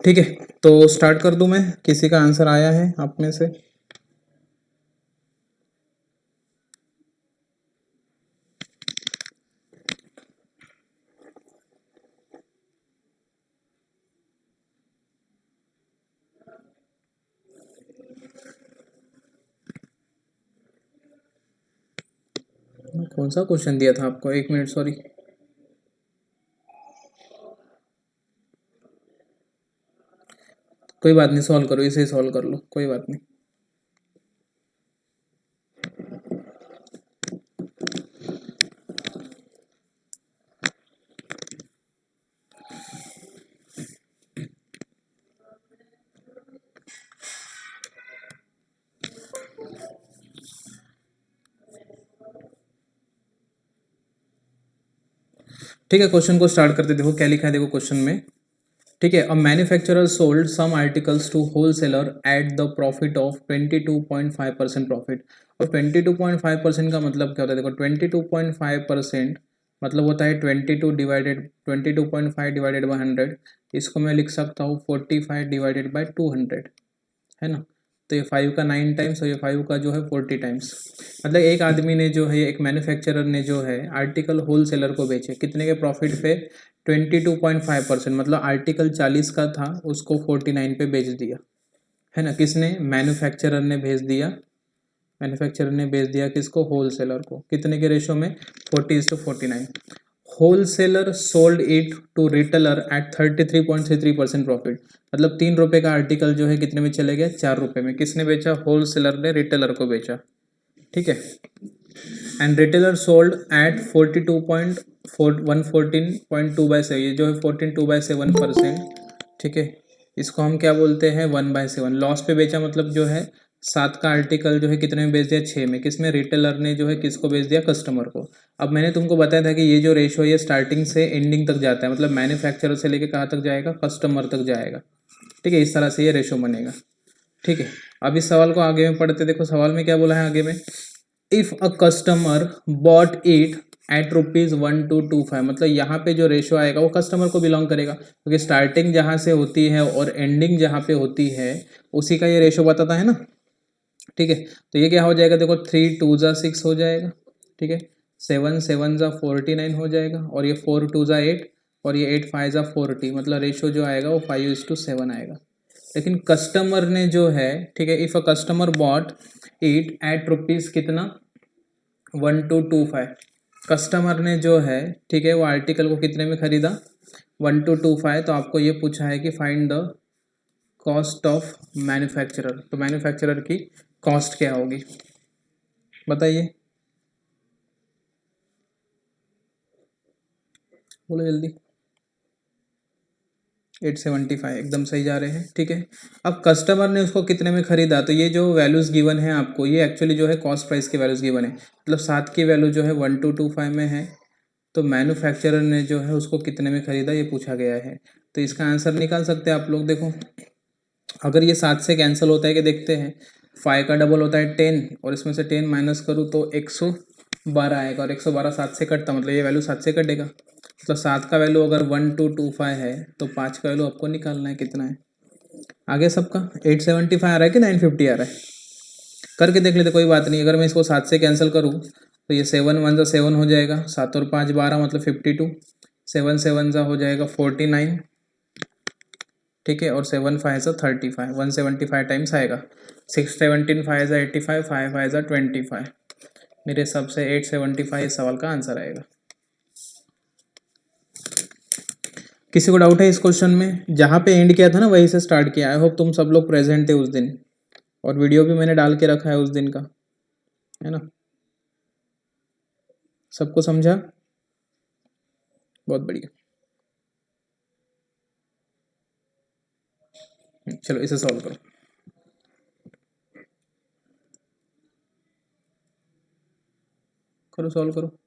ठीक है, तो स्टार्ट कर दूं मैं, किसी का आंसर आया है आप में से? कौन सा क्वेश्चन दिया था आपको? एक मिनट, सॉरी। कोई बात नहीं, सॉल्व करो, इसे सॉल्व कर लो, कोई बात नहीं। ठीक है, क्वेश्चन को स्टार्ट करते, देखो क्या लिखा है, देखो क्वेश्चन में। ठीक है, a manufacturer sold some articles to wholesaler at the profit of 22.5% profit. और 22.5% का मतलब क्या होता है? देखो 22.5% मतलब होता है 22.5 डिवाइडेड बाई 100। इसको मैं लिख सकता हूँ 45 डिवाइडेड बाई 200, है ना। तो ये 5 का 9 टाइम्स और ये 5 का जो है 40 टाइम्स। मतलब एक आदमी ने जो है, एक मैन्युफैक्चरर ने जो है आर्टिकल होलसेलर को बेचे, कितने के प्रॉफिट पे? 22.5%। मतलब आर्टिकल 40 का था, उसको 49 पे बेच दिया, है ना। किसने? मैन्युफैक्चरर ने भेज दिया। मैन्युफैक्चरर ने बेच दिया किसको? होलसेलर को। कितने के रेशो में? 40:49। Wholesaler sold it to retailer at 33.33% profit. मतलब 3 रुपए का आर्टिकल जो है कितने में चले गया? 4 रुपए में। किसने बेचा? होलसेलर ने रिटेलर को बेचा, ठीक है। And retailer sold at 114.2/7। ये जो है 14.2/7%, ठीक है। इसको हम क्या बोलते हैं? 1/7। लॉस पे बेचा मतलब जो है 7 का आर्टिकल जो है कितने में बेच दिया? 6 में। किसमें? रिटेलर ने जो है किसको बेच दिया? कस्टमर को। अब मैंने तुमको बताया था कि ये जो रेशो है ये स्टार्टिंग से एंडिंग तक जाता है, मतलब मैन्युफैक्चरर से लेके कहाँ तक जाएगा? कस्टमर तक जाएगा, ठीक है। इस तरह से ये रेशो बनेगा, ठीक है। अब इस सवाल को आगे में पढ़ते, देखो सवाल में क्या बोला है आगे में। If a customer bought it at ₹1,225, मतलब यहाँ पे जो रेशो आएगा वो कस्टमर को बिलोंग करेगा, क्योंकि स्टार्टिंग जहाँ से होती है और एंडिंग जहाँ पे होती है उसी का ये रेशो बताता है ना, ठीक है। तो ये क्या हो जाएगा? देखो 3 2 6 हो जाएगा, ठीक है। 7 7 49 हो जाएगा, और ये 4 2 8, और ये 8 5 40। मतलब रेशो जो आएगा वो 5:7 आएगा। लेकिन कस्टमर ने जो है, ठीक है, if a customer bought it at rupees कितना? 1,225। कस्टमर ने जो है, ठीक है, वो आर्टिकल को कितने में खरीदा? 1,225। तो आपको ये पूछा है कि find the cost of manufacturer. तो मैन्युफैक्चरर की कॉस्ट क्या होगी, बताइए, बोलो जल्दी। 875, एकदम सही जा रहे हैं, ठीक है। अब कस्टमर ने उसको कितने में खरीदा, तो ये जो वैल्यूज़ गिवन है आपको, ये एक्चुअली जो है कॉस्ट प्राइस की वैल्यूज़ गिवन है। मतलब 7 की वैल्यू जो है 1,225 में है, तो मैन्युफैक्चरर ने जो है उसको कितने में खरीदा ये पूछा गया है। तो इसका आंसर निकाल सकते हैं आप लोग। देखो अगर ये 7 से कैंसिल होता है कि देखते हैं, 5 का डबल होता है 10, और इसमें से 10 माइनस करूँ तो 112 आएगा, और 112 7 से कटता, मतलब ये वैल्यू 7 से कटेगा। मतलब 7 का वैल्यू अगर 1,225 है तो 5 का वैल्यू आपको निकालना है, कितना है आगे सबका? 875 आ रहा है कि 950 आ रहा है? करके देख लेते, कोई बात नहीं। अगर मैं इसको 7 से कैंसिल करूँ तो ये 7 1 7 हो जाएगा, 7 और 5 12, मतलब 52। 7 7 हो जाएगा 49, ठीक है। और 7 5 35, 175 टाइम्स आएगा। 6 17 5 85, 5 5 25। मेरे हिसाब से 875 इस सवाल का आंसर आएगा। किसी को डाउट है इस क्वेश्चन में? जहाँ पे एंड किया था ना वहीं से स्टार्ट किया। आई होप तुम सब लोग प्रेजेंट थे उस दिन, और वीडियो भी मैंने डाल के रखा है उस दिन का, है ना। सबको समझा? बहुत बढ़िया। चलो इसे सॉल्व करो, करो सॉल्व करो।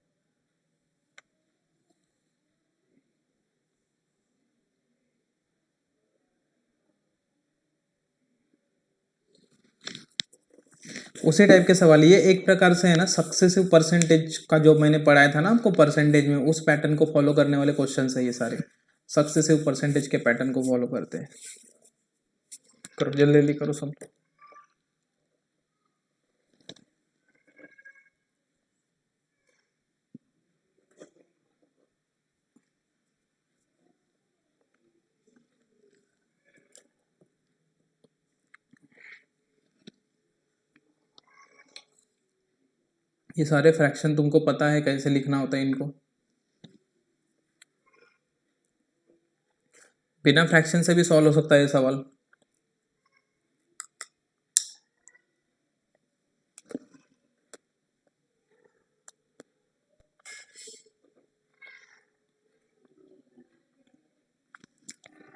उसी टाइप के सवाल, ये एक प्रकार से है ना सक्सेसिव परसेंटेज का जो मैंने पढ़ाया था ना आपको परसेंटेज में, उस पैटर्न को फॉलो करने वाले क्वेश्चन है ये सारे। सक्सेसिव परसेंटेज के पैटर्न को फॉलो करते हैं। करो जल्दी जल्दी करो सब। ये सारे फ्रैक्शन तुमको पता है कैसे लिखना होता है इनको? बिना फ्रैक्शन से भी सॉल्व हो सकता है ये सवाल।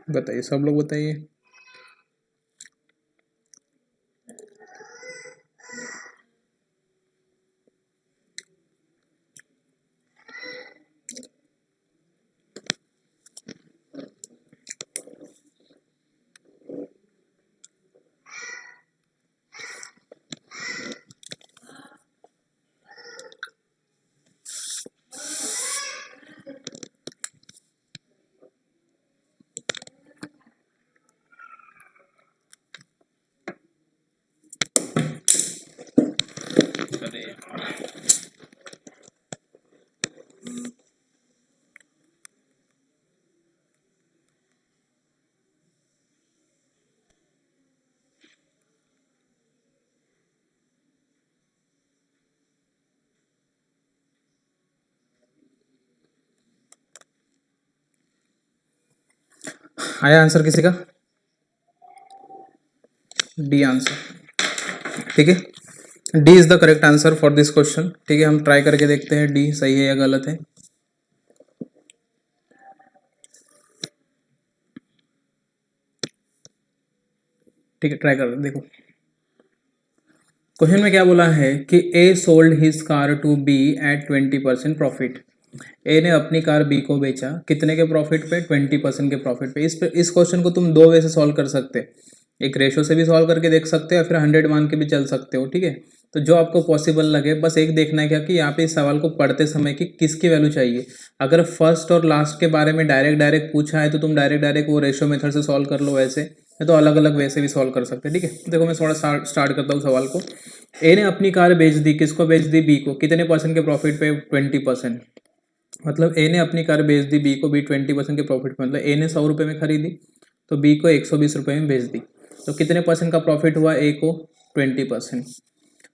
बताइए सब लोग बताइए। आया आंसर किसी का? डी आंसर, ठीक है। D is the correct answer for this question. ठीक है, हम ट्राई करके देखते हैं डी सही है या गलत है। ठीक है, ट्राई कर देखो। क्वेश्चन में क्या बोला है कि A sold his car to B at 20% profit. A ने अपनी कार बी को बेचा कितने के प्रॉफिट पे? 20% के प्रॉफिट पे। इस क्वेश्चन को तुम दो वे से सॉल्व कर सकते हैं, एक रेशो से भी सॉल्व करके देख सकते हो या फिर 100 मान के भी चल सकते हो। ठीक है, तो जो आपको पॉसिबल लगे, बस एक देखना है क्या कि यहाँ पे इस सवाल को पढ़ते समय कि किसकी वैल्यू चाहिए। अगर फर्स्ट और लास्ट के बारे में डायरेक्ट डायरेक्ट पूछा है तो तुम डायरेक्ट डायरेक्ट वो रेशो मेथड से सॉल्व कर लो, वैसे तो अलग अलग वे से भी सॉल्व कर सकते हैं। ठीक है, देखो मैं थोड़ा स्टार्ट करता हूँ सवाल को। ए ने अपनी कार बेच दी, किसको बेच दी? बी को। कितने परसेंट के प्रॉफिट पे? 20%। मतलब ए ने अपनी कार बेच दी बी को, बी 20% के प्रॉफिट पे। मतलब ए ने 100 रुपये में खरीदी तो बी को 120 रुपये में बेच दी, तो कितने परसेंट का प्रॉफिट हुआ? ए को 20%।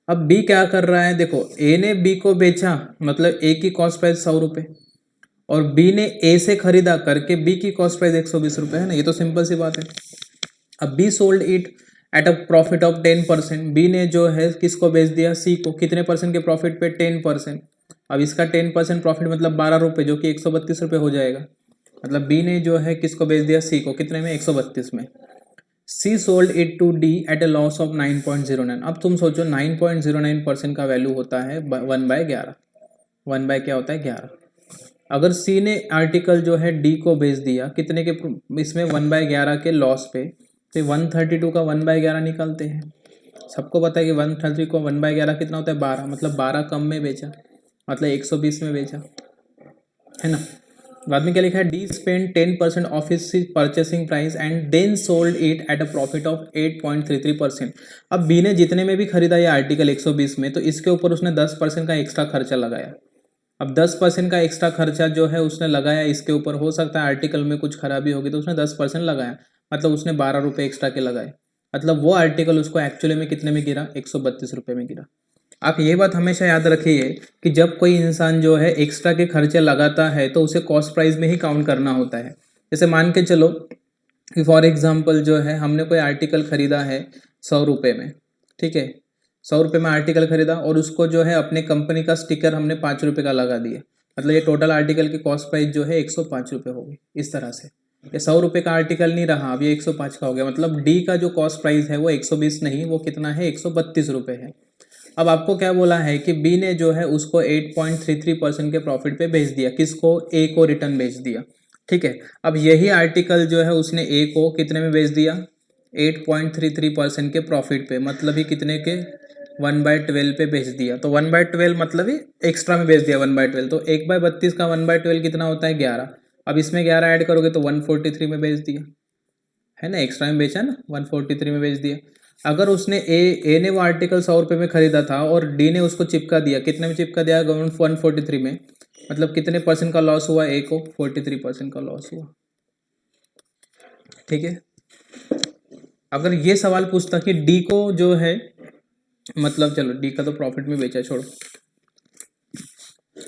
अब बी क्या कर रहा है? देखो, ए ने बी को बेचा मतलब ए की कॉस्ट प्राइस 100 रुपये और बी ने ए से खरीदा करके बी की कॉस्ट प्राइस 120 रुपये है ना, ये तो सिंपल सी बात है। अब B sold it at a profit of 10%। B ने जो है किसको बेच दिया? सी को। कितने परसेंट के प्रॉफिट पे? 10%। अब इसका 10% प्रॉफिट मतलब 12 रुपये, जो कि 132 रुपये हो जाएगा। मतलब बी ने जो है किसको बेच दिया? सी को। कितने में? 132 में। C sold it to D at a loss of 9.09। अब तुम सोचो 9.09% का वैल्यू होता है 1/11। 1 क्या होता है? 11। अगर सी ने आर्टिकल जो है डी को बेच दिया कितने के इसमें? 1/11 के लॉस पे, तो 132 का 1/11 निकालते हैं। सबको पता है कि 130 को 1/11 कितना होता है? 12। मतलब 12 कम में बेचा, मतलब 120 में बेचा, है ना। बाद में क्या लिखा है? D spend 10% of his purchasing price and then sold it at a profit of 8.33%। अब बी ने जितने में भी खरीदा ये आर्टिकल 120 में, तो इसके ऊपर उसने 10% का एक्स्ट्रा खर्चा लगाया। अब 10% का एक्स्ट्रा खर्चा जो है उसने लगाया इसके ऊपर, हो सकता है आर्टिकल में कुछ खराबी होगी तो उसने 10% लगाया, मतलब उसने 12 रुपये एक्स्ट्रा के लगाए। मतलब वो आर्टिकल उसको एक्चुअली में कितने में गिरा? 132 रुपये में गिरा। आप ये बात हमेशा याद रखिए कि जब कोई इंसान जो है एक्स्ट्रा के खर्चे लगाता है तो उसे कॉस्ट प्राइस में ही काउंट करना होता है। जैसे मान के चलो कि फॉर एग्जांपल जो है हमने कोई आर्टिकल खरीदा है 100 रुपये में, ठीक है। 100 रुपये में आर्टिकल खरीदा और उसको जो है अपने कंपनी का स्टिकर हमने 5 रुपये का लगा दिया, मतलब ये टोटल आर्टिकल की कॉस्ट प्राइस जो है 105 रुपये होगी। इस तरह से ये 100 रुपये का आर्टिकल नहीं रहा, अब ये 105 का हो गया। मतलब डी का जो कॉस्ट प्राइस है वो 120 नहीं, वो कितना है? 132 रुपये है। अब आपको क्या बोला है कि बी ने जो है उसको 8.33% के प्रॉफिट पे बेच दिया, किसको? ए को रिटर्न बेच दिया, ठीक है। अब यही आर्टिकल जो है उसने ए को कितने में बेच दिया? 8.33% के प्रॉफिट पे, मतलब ही कितने के? 1/12 पे बेच दिया। तो 1/12 मतलब ही एक्स्ट्रा में बेच दिया 1/12, तो 1/32 का 1/12 कितना होता है? 11। अब इसमें 11 ऐड करोगे तो 143 में बेच दिया, है ना, एक्स्ट्रा में बेचा ना, 143 में बेच दिया। अगर उसने ए ने वो आर्टिकल 100 रुपये में खरीदा था और डी ने उसको चिपका दिया, कितने में चिपका दिया, 143 में, मतलब कितने परसेंट का लॉस हुआ, ए को 43% का लॉस हुआ। ठीक है, अगर ये सवाल पूछता कि डी को जो है, मतलब चलो डी का तो प्रॉफिट में बेचा, छोड़ो,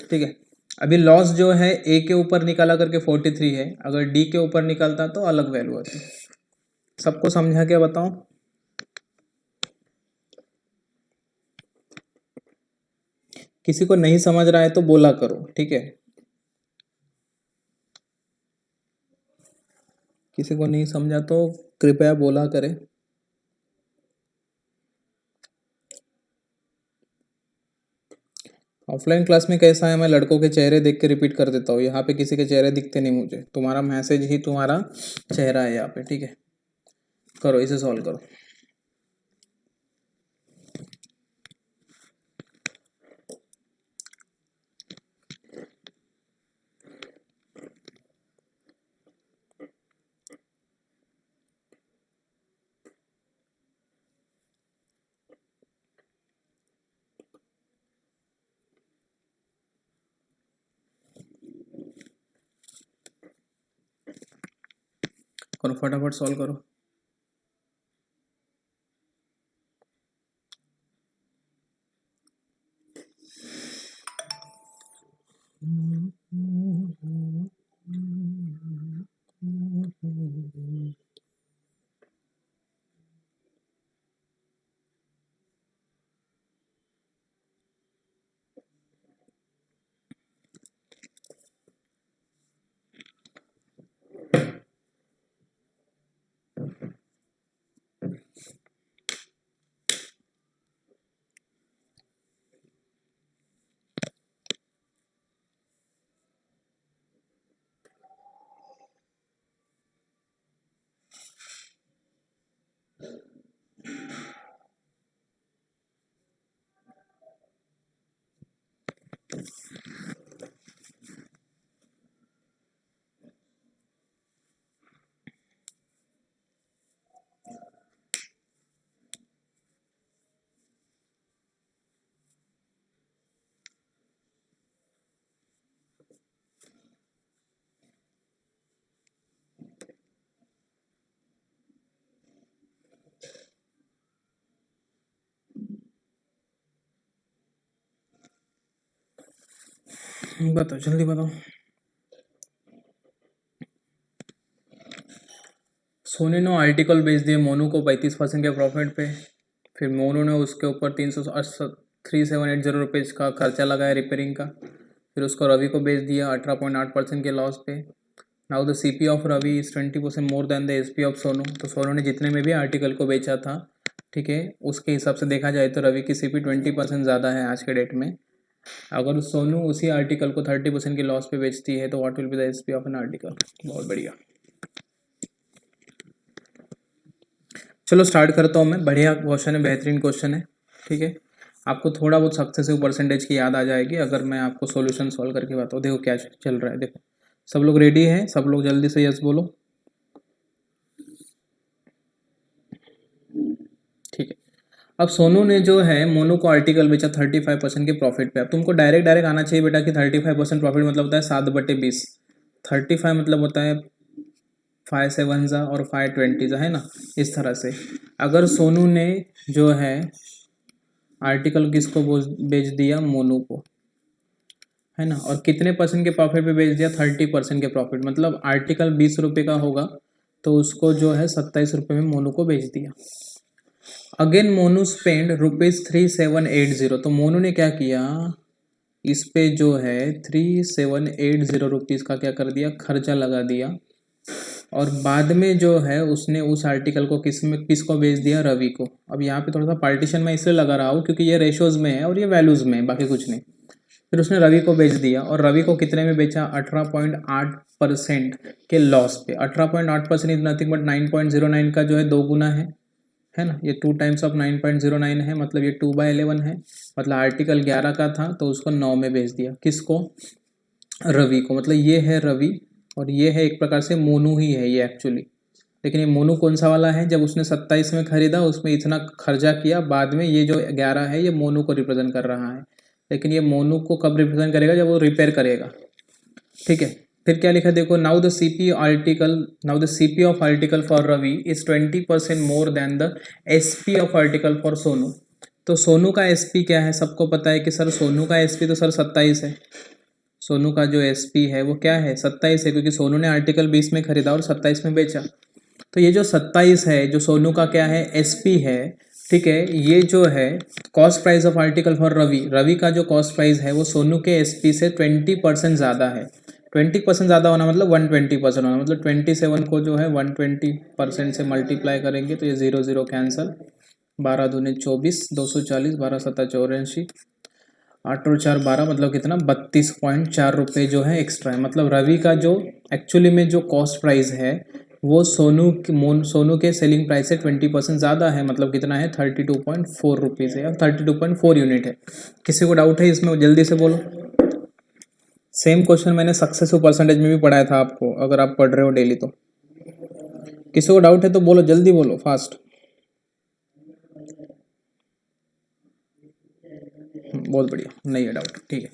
ठीक है, अभी लॉस जो है ए के ऊपर निकाला करके 43 है, अगर डी के ऊपर निकालता तो अलग वैल्यू होती। सबको समझा क्या बताऊं? किसी को नहीं समझ रहा है तो बोला करो, ठीक है, किसी को नहीं समझा तो कृपया बोला करें। ऑफलाइन क्लास में कैसा है, मैं लड़कों के चेहरे देख के रिपीट कर देता हूँ, यहाँ पे किसी के चेहरे दिखते नहीं मुझे, तुम्हारा मैसेज ही तुम्हारा चेहरा है यहाँ पे, ठीक है, करो इसे सॉल्व करो। करो फटाफट सॉल्व करो। बताओ जल्दी बताओ। सोनी ने आर्टिकल बेच दिए मोनू को 35% के प्रॉफिट पे, फिर मोनू ने उसके ऊपर 3780 रुपीज़ का खर्चा लगाया रिपेयरिंग का, फिर उसको रवि को बेच दिया 18.8% के लॉस पे। Now the CP of Ravi is 20% more than the SP of Sonu, तो सोनू ने जितने में भी आर्टिकल को बेचा था, ठीक है, उसके हिसाब से देखा जाए तो रवि की CP 20% ज़्यादा है आज के डेट में। अगर सोनू उसी आर्टिकल को 30% के लॉस पे बेचती है तो what will be the SP of an article. बहुत बढ़िया, चलो स्टार्ट करता हूँ मैं। बढ़िया क्वेश्चन है, बेहतरीन क्वेश्चन है, ठीक है, आपको थोड़ा बहुत सक्सेसिव परसेंटेज की याद आ जाएगी अगर मैं आपको सॉल्यूशन सॉल्व करके बताऊँ। देखो क्या चल रहा है, देखो सब लोग रेडी हैं, सब लोग जल्दी से यस बोलो, ठीक है। अब सोनू ने जो है मोनू को आर्टिकल बेचा 35% के प्रॉफिट पे। अब तुमको डायरेक्ट डायरेक्ट आना चाहिए बेटा कि 35% प्रॉफिट मतलब होता है 7/20, 35 मतलब होता है 5 7 जा और 5 20 जा, है ना, इस तरह से। अगर सोनू ने जो है आर्टिकल किसको बेच दिया, मोनू को, है ना, और कितने परसेंट के प्रॉफिट पे बेच दिया, 30% के प्रॉफिट, मतलब आर्टिकल 20 रुपये का होगा तो उसको जो है 27 रुपये में मोनू को बेच दिया। अगेन मोनू स्पेंड ₹3780, तो मोनू ने क्या किया, इस पे जो है 3780 रुपीज़ का क्या कर दिया, खर्चा लगा दिया, और बाद में जो है उसने उस आर्टिकल को किसको बेच दिया, रवि को। अब यहाँ पे थोड़ा सा पार्टीशन मैं इसलिए लगा रहा हूँ क्योंकि ये रेशोज़ में है और ये वैल्यूज़ में है, बाकी कुछ नहीं। फिर उसने रवि को बेच दिया, और रवि को कितने में बेचा, 18.8% के लॉस पे। 18.8% इज नथिंग बट 9.09 का जो है 2 गुना है ना, ये 2 टाइम्स ऑफ 9.09 है, मतलब ये 2/11 है, मतलब आर्टिकल 11 का था तो उसको 9 में बेच दिया, किसको, रवि को, मतलब ये है रवि और ये है एक प्रकार से मोनू ही है ये एक्चुअली। लेकिन ये मोनू कौन सा वाला है, जब उसने 27 में खरीदा उसमें इतना खर्चा किया, बाद में ये जो 11 है ये मोनू को रिप्रेजेंट कर रहा है। लेकिन ये मोनू को कब रिप्रेजेंट करेगा, जब वो रिपेयर करेगा, ठीक है। फिर क्या लिखा देखो, now the CP of article for Ravi is 20% more than the SP of article for Sonu. तो सोनू का एसपी क्या है, सबको पता है कि सर सोनू का एसपी तो सर 27 है। सोनू का जो एसपी है वो क्या है, 27 है, क्योंकि सोनू ने आर्टिकल 20 में खरीदा और 27 में बेचा। तो ये जो 27 है जो सोनू का क्या है, एसपी है, ठीक है। ये जो है cost price of article for Ravi, Ravi का जो कॉस्ट प्राइस है वो सोनू के एसपी से 20% ज़्यादा है। 20% ज़्यादा होना मतलब 120% होना, मतलब 27 को जो है 120% से मल्टीप्लाई करेंगे तो ये 0 0 कैंसल, 12 दूनी 24, 240, 12 सत्ता 84, 8 और 4 12, मतलब कितना 32.4 रुपये जो है एक्स्ट्रा है। मतलब रवि का जो एक्चुअली में जो कॉस्ट प्राइस है वो सोनू के सेलिंग प्राइस से 20% ज़्यादा है, मतलब कितना है 32.4 रुपीज़ है या 32.4 यूनिट है। किसी को डाउट है इसमें, जल्दी से बोलो। सेम क्वेश्चन मैंने सक्सेसफुल परसेंटेज में भी पढ़ाया था आपको, अगर आप पढ़ रहे हो डेली तो। किसी को डाउट है तो बोलो, जल्दी बोलो, फास्ट। बहुत बढ़िया, नहीं है डाउट, ठीक है।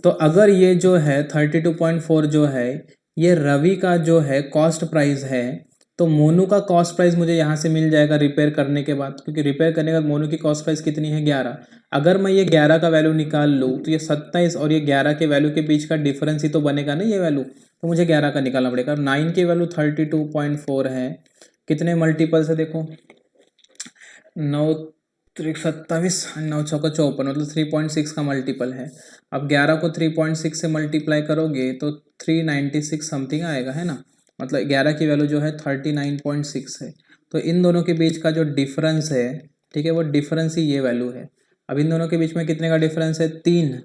तो अगर ये जो है 32.4 जो है ये रवि का जो है कॉस्ट प्राइस है, तो मोनू का कॉस्ट प्राइस मुझे यहाँ से मिल जाएगा रिपेयर करने के बाद, क्योंकि रिपेयर करने के बाद मोनू की कॉस्ट प्राइस कितनी है 11। अगर मैं ये 11 का वैल्यू निकाल लूँ तो ये 27 और ये 11 के वैल्यू के बीच का डिफरेंस ही तो बनेगा ना ये वैल्यू, तो मुझे 11 का निकालना पड़ेगा। 9 की वैल्यू 32.4 है, कितने मल्टीपल से देखो, 9 त्रिक 27, 9 चौका 54, मतलब 3.6 का मल्टीपल है। अब 11 को 3.6 से मल्टीप्लाई करोगे तो 396 समथिंग आएगा, है ना। मतलब 11 की वैल्यू जो है 39.6 है। तो इन दोनों के बीच का जो डिफरेंस है, ठीक है, वो डिफरेंस ही ये वैल्यू है। अब इन दोनों के बीच में कितने का डिफरेंस है, 3,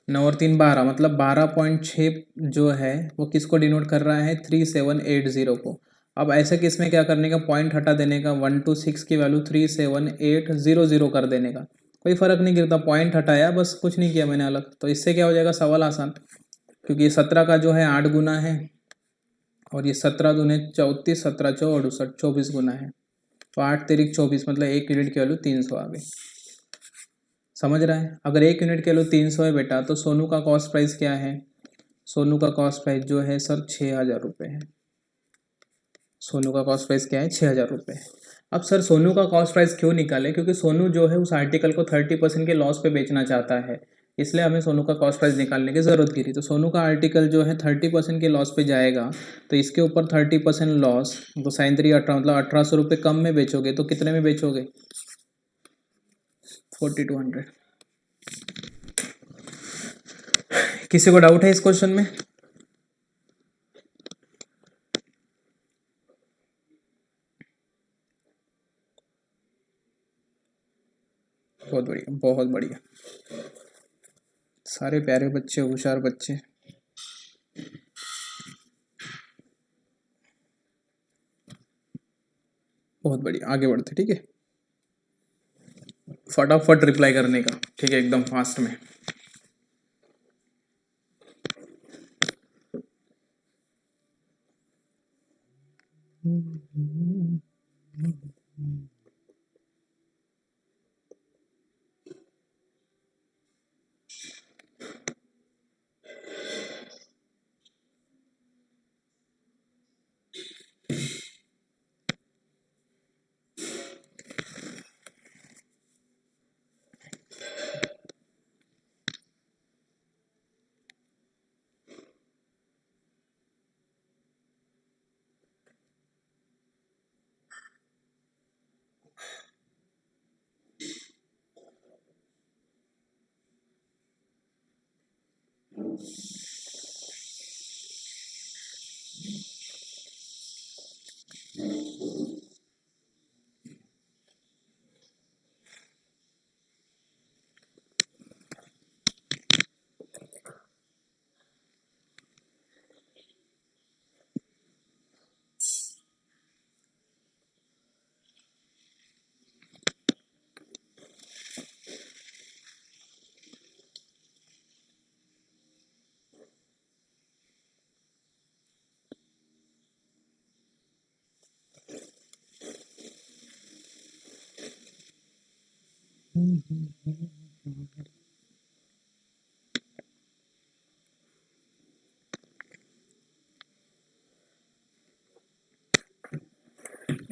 9 और 3 12, मतलब 12.6 जो है वो किसको डिनोट कर रहा है, 3780 को। अब ऐसे केस में क्या करने का, पॉइंट हटा देने का, 126 की वैल्यू 37800 कर देने का, कोई फर्क नहीं गिरता, पॉइंट हटाया बस, कुछ नहीं किया मैंने अलग। तो इससे क्या हो जाएगा, सवाल आसान, क्योंकि ये 17 का जो है 8 गुना है और ये 17 दूने 34, 17 चौ 68, 24 गुना है। तो 8 तिरिक 24, मतलब 1 यूनिट की वैल्यू 300 आ गई। समझ रहा है, अगर 1 यूनिट की वैल्यू 300 है बेटा, तो सोनू का कॉस्ट प्राइस क्या है, सोनू का कॉस्ट प्राइस जो है सर 6000 रुपये है। सोनू का कॉस्ट प्राइस क्या है, 6000 रुपये। अब सर सोनू का कॉस्ट प्राइस क्यों निकाले, क्योंकि सोनू जो है उस आर्टिकल को 30% के लॉस पे बेचना चाहता है, इसलिए हमें सोनू का कॉस्ट प्राइस निकालने की ज़रूरत गिरी। तो सोनू का आर्टिकल जो है 30% के लॉस पे जाएगा, तो इसके ऊपर 30% लॉस, तो साइन 3 18, मतलब 1800 रुपये कम में बेचोगे तो कितने में बेचोगे, 4200। किसी को डाउट है इस क्वेश्चन में? बहुत बढ़िया, बहुत बढ़िया, सारे प्यारे बच्चे, होशियार बच्चे। बहुत बढ़िया, आगे बढ़ते, ठीक है। फटाफट रिप्लाई करने का, ठीक है, एकदम फास्ट में।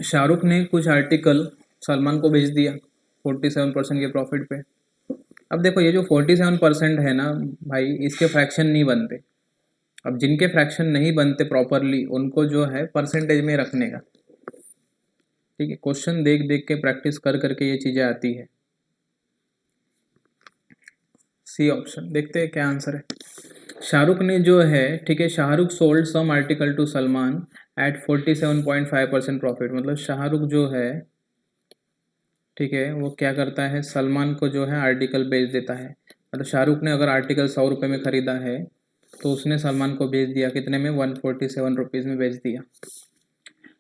शाहरुख ने कुछ आर्टिकल सलमान को बेच दिया 47% के प्रॉफिट पे। अब देखो ये जो 47% है ना भाई, इसके फ्रैक्शन नहीं बनते। अब जिनके फ्रैक्शन नहीं बनते प्रॉपरली उनको जो है परसेंटेज में रखने का, ठीक है। क्वेश्चन देख देख के प्रैक्टिस कर करके ये चीज़ें आती है। सी ऑप्शन देखते हैं क्या आंसर है। शाहरुख ने जो है, ठीक है, Shahrukh sold some article to Salman at 47.5% profit. मतलब शाहरुख जो है, ठीक है, वो क्या करता है, सलमान को जो है आर्टिकल बेच देता है। मतलब शाहरुख ने अगर आर्टिकल 100 रुपये में ख़रीदा है तो उसने सलमान को बेच दिया कितने में, 147 रुपीज़ में बेच दिया।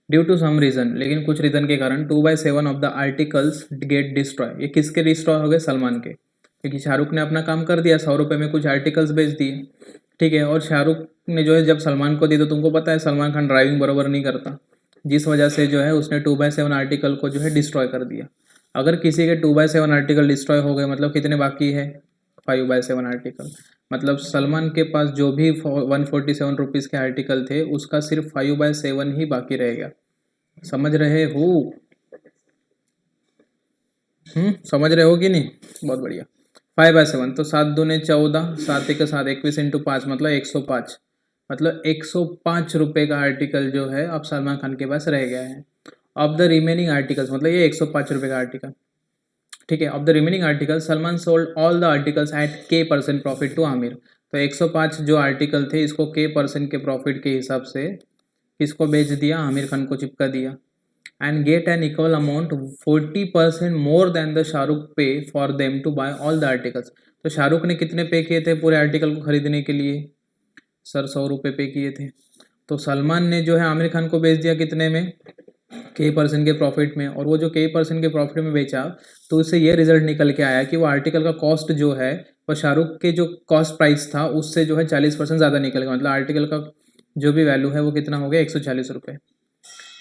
ड्यू टू सम रीज़न, लेकिन कुछ रीज़न के कारण 2/7 of the articles get destroy. ये किसके डिस्ट्रॉय हो गए, सलमान के, क्योंकि शाहरुख ने अपना काम कर दिया, 100 रुपये में कुछ आर्टिकल्स बेच दिए, ठीक है। और शाहरुख ने जो है जब सलमान को दी, तो तुमको पता है सलमान खान ड्राइविंग बराबर नहीं करता, जिस वजह से जो है उसने 2/7 आर्टिकल को जो है डिस्ट्रॉय कर दिया। अगर किसी के 2/7 आर्टिकल डिस्ट्रॉय हो गए, मतलब कितने बाकी है, 5/7 आर्टिकल। मतलब सलमान के पास जो भी 147 रुपीज़ के आर्टिकल थे उसका सिर्फ 5/7 ही बाकी रह गया। समझ रहे हो? समझ रहे हो कि नहीं? बहुत बढ़िया। 5/7 तो 7 दूने 14, 7 के साथ 21 इंटू 5 मतलब 105। मतलब 105 रुपये का आर्टिकल जो है अब सलमान खान के पास रह गया है। ऑफ द रिमेनिंग आर्टिकल्स, मतलब ये 105 रुपये का आर्टिकल, ठीक है। Of the remaining article Salman sold all the articles at K% profit to Aamir. तो 105 जो आर्टिकल थे इसको K% के प्रॉफिट के हिसाब से किसको बेच दिया, आमिर खान को चिपका दिया। And get an equal amount 40% more than the Shahrukh pay for them to buy all the articles. तो शाहरुख ने कितने पे किए थे पूरे आर्टिकल को खरीदने के लिए, सर 100 रुपये पे किए थे। तो सलमान ने जो है आमिर खान को बेच दिया कितने में, K% के प्रॉफिट में। और वो जो K% के प्रॉफिट में बेचा तो उससे ये रिजल्ट निकल के आया कि वो आर्टिकल का कॉस्ट जो है वो शाहरुख के जो कॉस्ट प्राइस था उससे जो है 40% ज़्यादा निकल गया। मतलब आर्टिकल का जो भी वैल्यू है वो कितना हो गया, 140 रुपये।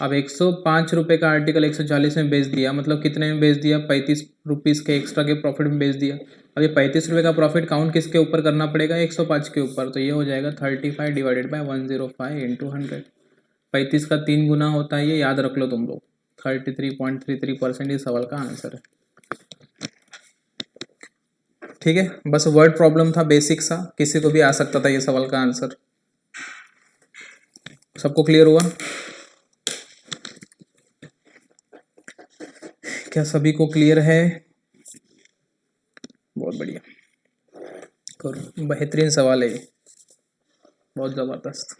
अब 105 रुपये का आर्टिकल 140 में बेच दिया, मतलब कितने में बेच दिया, 35 रुपीज़ के एक्स्ट्रा के प्रॉफिट में बेच दिया। अब ये 35 रुपये का प्रॉफिट काउंट किसके ऊपर करना पड़ेगा, 105 के ऊपर। तो ये हो जाएगा 35 डिवाइडेड बाई 105 इंटू 100। 35 का 3 गुना होता है, ये याद रख लो तुम लोग। 33.33% इस सवाल का आंसर है, ठीक है। बस वर्ड प्रॉब्लम था बेसिक सा, किसी को भी आ सकता था ये सवाल का आंसर। सबको क्लियर हुआ क्या, सभी को क्लियर है? बहुत बढ़िया, करो, बेहतरीन सवाल है ये, बहुत ज़बरदस्त।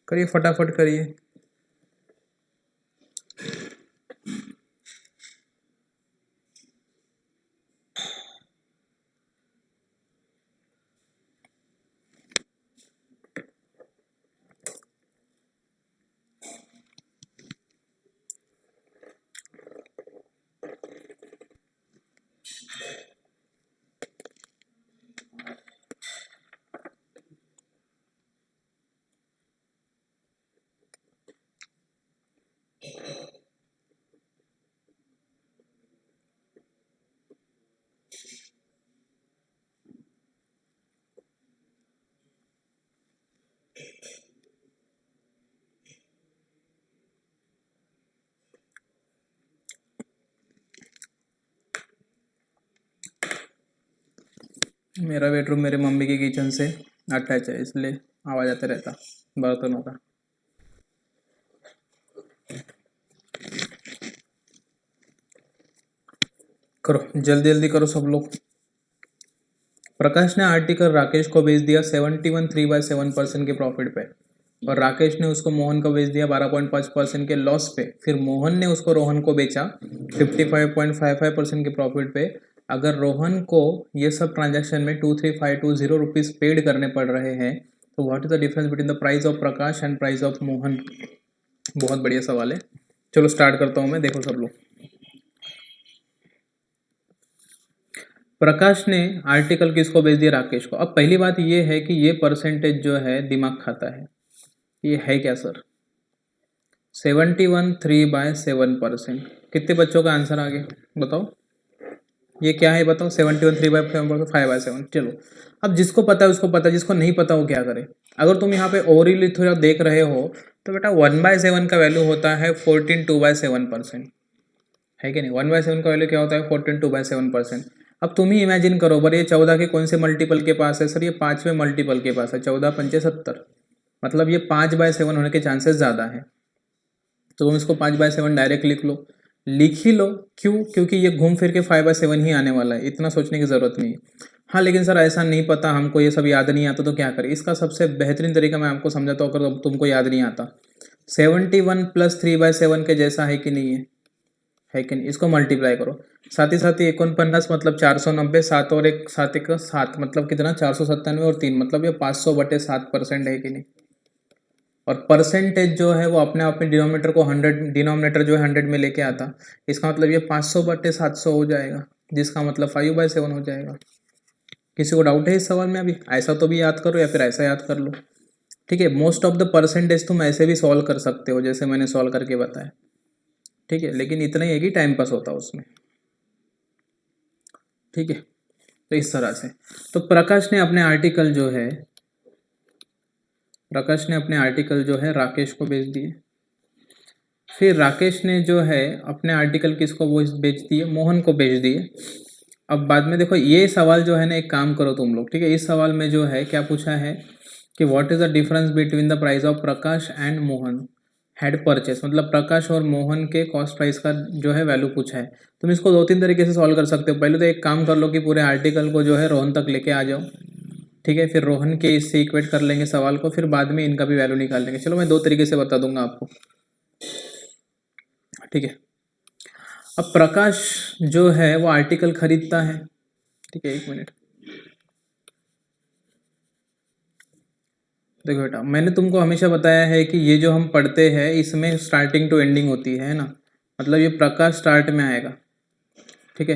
करिए फटाफट करिए। मेरा बेडरूम मेरे मम्मी के किचन से अटैच है, इसलिए आवाज़ आते रहता बर्तनों का। करो जल्दी जल्दी करो सब लोग। प्रकाश ने आर्टिकल राकेश को बेच दिया 71.3/7% के प्रॉफिट पे, और राकेश ने उसको मोहन को बेच दिया 12.5% के लॉस पे। फिर मोहन ने उसको रोहन को बेचा 55.55% के प्रॉफिट पे। अगर रोहन को ये सब ट्रांजैक्शन में 23520 रुपीज़ पेड करने पड़ रहे हैं, तो what is the difference between the price of Prakash and price of Mohan. बहुत बढ़िया सवाल है, चलो स्टार्ट करता हूँ मैं। देखो सब लोग, प्रकाश ने आर्टिकल किसको बेच दिया, राकेश को। अब पहली बात ये है कि ये परसेंटेज जो है दिमाग खाता है, ये है क्या सर। 71.3/7%। कितने बच्चों का आंसर आ गया बताओ, ये क्या है बताओ, 71.3/5/7। चलो अब जिसको पता है उसको पता है, जिसको नहीं पता वो क्या करे। अगर तुम यहाँ पे ओवरली थोड़ा देख रहे हो तो बेटा 1/7 का वैल्यू होता है 14/2/7%, है कि नहीं। 1/7 का वैल्यू क्या होता है 14/2/7%। अब तुम ही इमेजिन करो, पर ये 14 के कौन से मल्टीपल के पास है सर, ये 5वें मल्टीपल के पास है, 14×5 = 70, मतलब ये 5/7 होने के चांसेस ज़्यादा है। तो तुम इसको 5/7 डायरेक्ट लिख लो, लिख ही लो। क्यों? क्योंकि ये घूम फिर के 5/7 ही आने वाला है, इतना सोचने की ज़रूरत नहीं है। हाँ लेकिन सर ऐसा नहीं पता हमको, ये सब याद नहीं आता तो क्या करें। इसका सबसे बेहतरीन तरीका मैं आपको समझाता हूँ, अगर तुमको याद नहीं आता। 71 + 3/7 के जैसा है कि नहीं है कि नहीं। इसको मल्टीप्लाई करो, साथ ही 49 मतलब 490, 7 और 1 7 1 7 मतलब कितना 497 और 3 मतलब ये 500/7% है कि नहीं। और परसेंटेज जो है वो अपने आप में डिनोमिनेटर को 100, डिनोमिनेटर जो है 100 में लेके आता, इसका मतलब ये 500/700 हो जाएगा, जिसका मतलब 5/7 हो जाएगा। किसी को डाउट है इस सवाल में? अभी ऐसा तो भी याद करो या फिर ऐसा याद कर लो, ठीक है। मोस्ट ऑफ द परसेंटेज तुम ऐसे भी सॉल्व कर सकते हो जैसे मैंने सॉल्व करके बताया, ठीक है, लेकिन इतना ही है कि टाइम पास होता है उसमें, ठीक है। तो इस तरह से तो प्रकाश ने अपने आर्टिकल जो है राकेश को भेज दिए। फिर राकेश ने जो है अपने आर्टिकल किसको वो भेज दिए, मोहन को भेज दिए। अब बाद में देखो ये सवाल जो है ना, एक काम करो तुम लोग, ठीक है। इस सवाल में जो है क्या पूछा है कि what is the difference between the price of Prakash and Mohan had purchase, मतलब प्रकाश और मोहन के कॉस्ट प्राइस का जो है वैल्यू पूछा है। तुम इसको 2-3 तरीके से सॉल्व कर सकते हो। पहले तो एक काम कर लो कि पूरे आर्टिकल को जो है रोहन तक लेके आ जाओ, ठीक है। फिर रोहन के इससे इक्वेट कर लेंगे सवाल को, फिर बाद में इनका भी वैल्यू निकाल लेंगे। चलो मैं 2 तरीके से बता दूंगा आपको, ठीक है। अब प्रकाश जो है वो आर्टिकल खरीदता है, ठीक है। 1 मिनट, देखो बेटा मैंने तुमको हमेशा बताया है कि ये जो हम पढ़ते हैं इसमें स्टार्टिंग टू एंडिंग होती है ना, मतलब ये प्रकाश स्टार्ट में आएगा, ठीक है।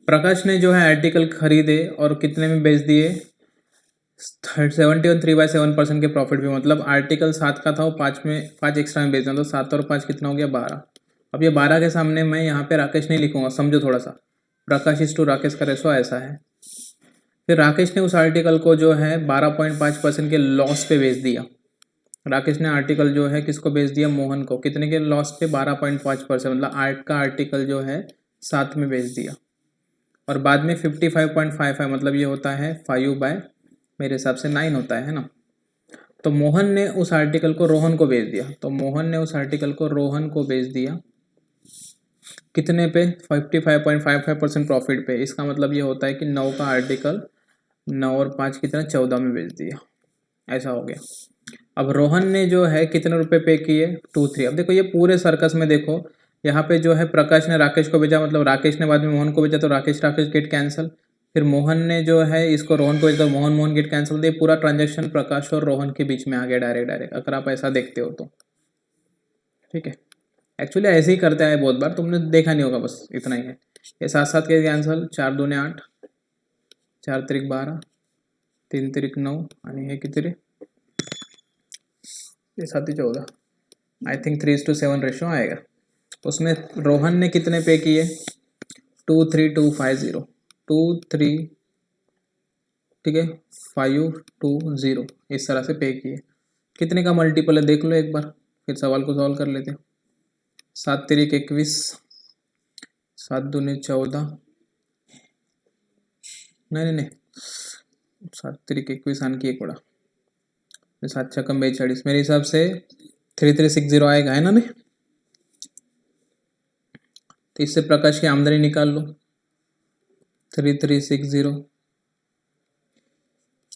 प्रकाश ने जो है आर्टिकल खरीदे और कितने में बेच दिए, 71.3/7% के प्रॉफिट पे, मतलब आर्टिकल 7 का था वो 5 एक्स्ट्रा में बेचना, तो 7 और 5 कितना हो गया 12। अब ये 12 के सामने मैं यहाँ पे राकेश नहीं लिखूंगा, समझो थोड़ा सा, प्रकाश इस टू राकेश का रेशो ऐसा है। फिर राकेश ने उस आर्टिकल को जो है 12.5% के लॉस पे बेच दिया। राकेश ने आर्टिकल जो है किसको बेच दिया, मोहन को, कितने के लॉस पे 12.5%, मतलब आर्ट का आर्टिकल जो है 7 में बेच दिया। और बाद में 55.55 मतलब ये होता है 5 मेरे हिसाब से 9 होता है ना। तो मोहन ने उस आर्टिकल को रोहन को बेच दिया, तो मोहन ने उस आर्टिकल को रोहन को बेच दिया कितने पे, 55.55% प्रॉफिट पे। इसका मतलब ये होता है कि 9 का आर्टिकल 9 और 5 कितना 14 में बेच दिया, ऐसा हो गया। अब रोहन ने जो है कितने रुपए पे किए, 2-3। अब देखो ये पूरे सर्कस में देखो, यहाँ पे जो है प्रकाश ने राकेश को भेजा, मतलब राकेश ने बाद में मोहन को भेजा, तो राकेश गेट कैंसिल। फिर मोहन ने जो है इसको रोहन को भेजा, तो मोहन गेट कैंसिल। ये पूरा ट्रांजेक्शन प्रकाश और रोहन के बीच में आ गया डायरेक्ट, अगर आप ऐसा देखते हो तो, ठीक है। एक्चुअली ऐसे ही करते हैं बहुत बार, तुमने देखा नहीं होगा, बस इतना ही है। ये 7-7 के कैंसल, 4 दूने 8, 4 त्रिक 12, 3 त्रिक 9 आणि हे किती रे, ये 7 14, आई थिंक 3:7 रेशो आएगा। उसमें रोहन ने कितने पे किए, 23250, 23, ठीक है 520, इस तरह से पे किए। कितने का मल्टीपल है देख लो एक बार, फिर सवाल को सॉल्व कर लेते हैं। 7 तिरिक 21, 7 दूने 14, नहीं 7 तिरिक 21 आणखी एक बड़ा, 7 छक्कम 42, मेरे हिसाब से 3360 आएगा, है ना नहीं। तो इससे प्रकाश की आमदनी निकाल लो, 3360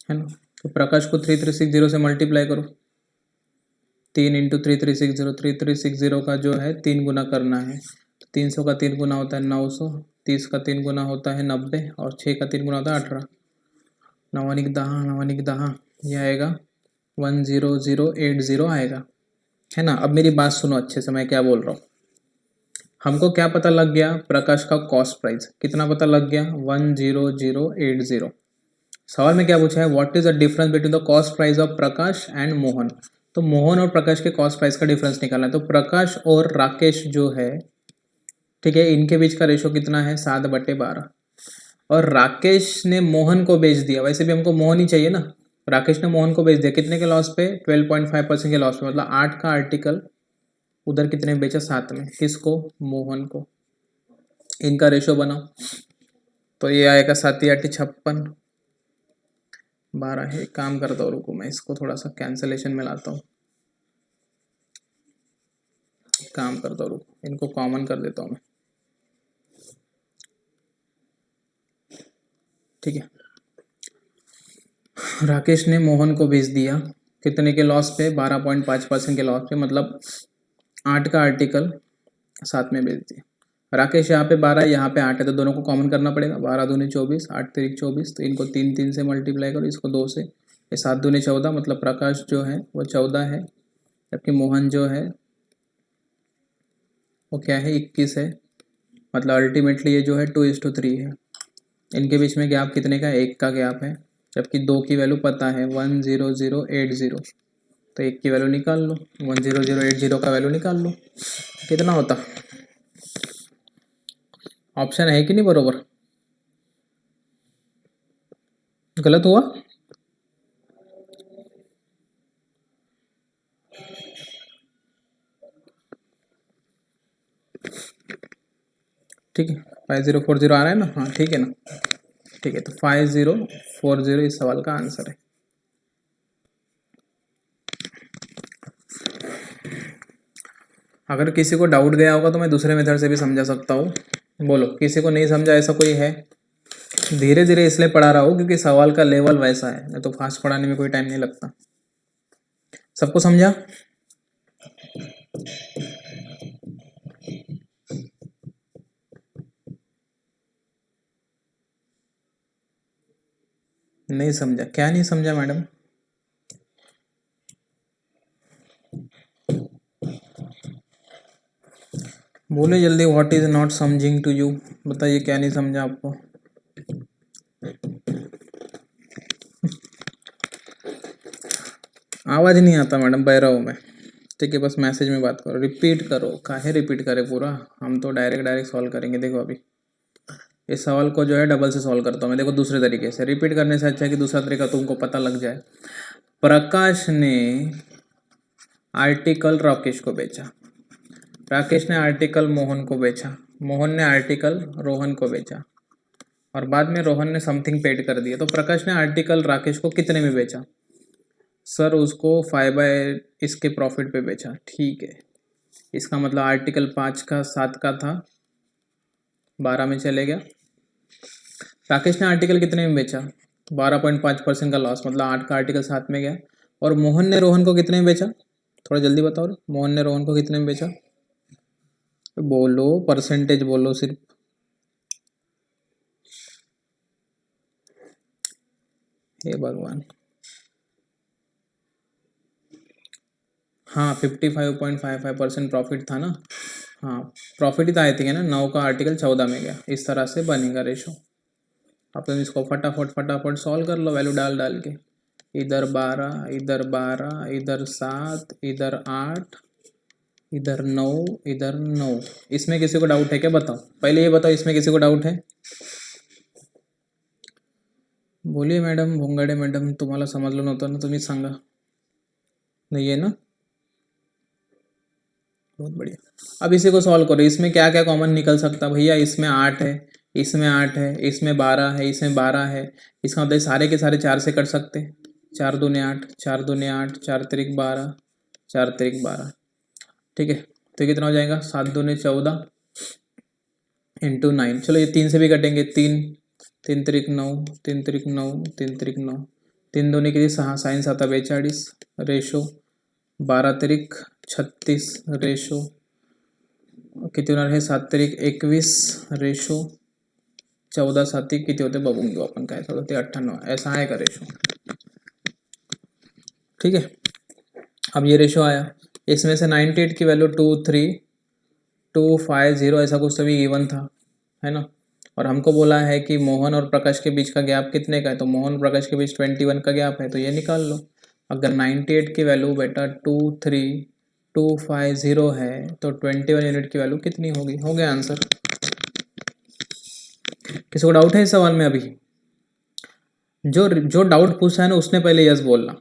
है ना। तो प्रकाश को 3360 से मल्टीप्लाई करो, 3 × 3360, 3360 का जो है 3 गुना करना है, 300 का 3 गुना होता है 900, 30 का 3 गुना होता है 90, और 6 का 3 गुना होता है 18, 9×10 ये आएगा 10080 आएगा, है ना। अब मेरी बात सुनो अच्छे से, मैं क्या बोल रहा हूँ। हमको क्या पता लग गया, प्रकाश का कॉस्ट प्राइस कितना पता लग गया, 10080। सवाल में क्या पूछा है, what is the difference between the cost price of Prakash and Mohan. तो मोहन और प्रकाश के कॉस्ट प्राइस का डिफरेंस निकालना है। तो प्रकाश और राकेश जो है, ठीक है, इनके बीच का रेशो कितना है 7/12। और राकेश ने मोहन को बेच दिया, वैसे भी हमको मोहन ही चाहिए ना, राकेश ने मोहन को बेच दिया कितने के लॉस पे, 12.5% के लॉस पे, मतलब 8 का आर्टिकल उधर कितने में बेचा, 7 में। किसको, मोहन को। इनका रेशो बनाओ तो ये आएगा 7 × 8 = 56, 12 है। काम करता हूँ, रुको मैं इसको थोड़ा सा कैंसलेशन में लाता हूँ, काम करता हूँ, रुको इनको कॉमन कर देता हूँ मैं, ठीक है। राकेश ने मोहन को बेच दिया कितने के लॉस पे, 12.5% के लॉस पे, मतलब 8 का आर्टिकल 7 में बेच दिया। राकेश यहाँ पे 12 है, यहाँ पे 8 है, तो दोनों को कॉमन करना पड़ेगा। 12 दूनी 24, 8 तिरिक 24, तो इनको 3 से मल्टीप्लाई करो, इसको 2 से, ये 7 दूनी 14, मतलब प्रकाश जो है वो 14 है, जबकि मोहन जो है वो क्या है, 21 है। मतलब अल्टीमेटली ये जो है 2:3 है। इनके बीच में गैप कितने का, 1 का गैप है, जबकि 2 की वैल्यू पता है 10080, तो 1 की वैल्यू निकाल लो, 10080 का वैल्यू निकाल लो, कितना होता। ऑप्शन है कि नहीं बरोबर, गलत हुआ। ठीक है, 5040 आ रहा है ना, हाँ ठीक है ना, ठीक है। तो 5040 इस सवाल का आंसर है। अगर किसी को डाउट गया होगा तो मैं दूसरे मेथड से भी समझा सकता हूँ। बोलो, किसी को नहीं समझा ऐसा कोई है। धीरे धीरे इसलिए पढ़ा रहा हूँ क्योंकि सवाल का लेवल वैसा है, नहीं तो फास्ट पढ़ाने में कोई टाइम नहीं लगता। सबको समझा, नहीं समझा, क्या नहीं समझा मैडम। बोले जल्दी, व्हाट इज नॉट समझिंग टू यू, बताइए क्या नहीं समझा आपको। आवाज नहीं आता मैडम, बहरा हूँ मैं, ठीक है। बस मैसेज में बात करो, रिपीट करो, काहे रिपीट करे पूरा, हम तो डायरेक्ट सॉल्व करेंगे। देखो अभी इस सवाल को जो है डबल से सॉल्व करता हूँ मैं, देखो दूसरे तरीके से। रिपीट करने से अच्छा है कि दूसरा तरीका तुमको पता लग जाए। प्रकाश ने आर्टिकल राकेश को बेचा, राकेश ने आर्टिकल मोहन को बेचा, मोहन ने आर्टिकल रोहन को बेचा, और बाद में रोहन ने समथिंग पेड कर दिया। तो प्रकाश ने आर्टिकल राकेश को कितने में बेचा, सर उसको 5/, इसके प्रॉफिट पे बेचा, ठीक है। इसका मतलब आर्टिकल 5 का 7 का था, 12 में चले गया। राकेश ने आर्टिकल कितने में बेचा, 12.5% का लॉस, मतलब 8 का आर्टिकल 7 में गया। और मोहन ने रोहन को कितने में बेचा, थोड़ा जल्दी बताओ रे, मोहन ने रोहन को कितने में बेचा, बोलो परसेंटेज बोलो सिर्फ। हे भगवान, हाँ 55.55% प्रॉफिट था ना, हाँ प्रॉफिट ही था, आई थिंक है ना। 9 का आर्टिकल 14 में गया, इस तरह से बनेगा रेशो। अब तुम इसको फटाफट सॉल्व कर लो, वैल्यू डाल डाल के, इधर 12, इधर 12, इधर 7, इधर 8, इधर 9, इधर 9। इसमें किसी को डाउट है क्या, बताओ पहले ये बताओ, इसमें किसी को डाउट है, बोलिए मॅडम, भोंगाडे मॅडम, तुम्हाला समजलं नव्हतं ना, तुम्ही सांगा, नहीं है ना, बहुत बढ़िया। अब इसी को सॉल्व करो, इसमें क्या क्या कॉमन निकल सकता भैया, इसमें 8 है, इसमें 8 है, इसमें 12 है, इसमें 12 है, इसका मतलब सारे के सारे 4 से कट सकते हैं, 4 दूने 8, 4 दूने 8, 4 तिरिक 12, 4 तिरिक 12, ठीक है। तो कितना हो जाएगा, 7 दूने 14 इंटू 9, चलो ये 3 से भी कटेंगे, 3, 3 तिरिक 9, 3 तिरिक 9, 3 तिरिक 9, 3 दोन्ही किती 6, साइन 7 42, रेशो 12 तिरिक 36, रेशो किती होणार आहे, 7 तिरिक 21, रेशो 14 7 किती होते बघून घेऊ आपण, काय होते 98, ऐसा है का रेशो, ठीक है। अब ये रेशो आया, इसमें से 98 की वैल्यू 23250 ऐसा कुछ सभी गिवन था, है ना। और हमको बोला है कि मोहन और प्रकाश के बीच का गैप कितने का है, तो मोहन और प्रकाश के बीच 21 का गैप है, तो ये निकाल लो। अगर 98 की वैल्यू बेटा 23250 है तो 21 यूनिट की वैल्यू कितनी होगी? हो गया आंसर। किसी को डाउट है इस सवाल में अभी? जो जो डाउट पूछा है ना उसने पहले यस बोलना,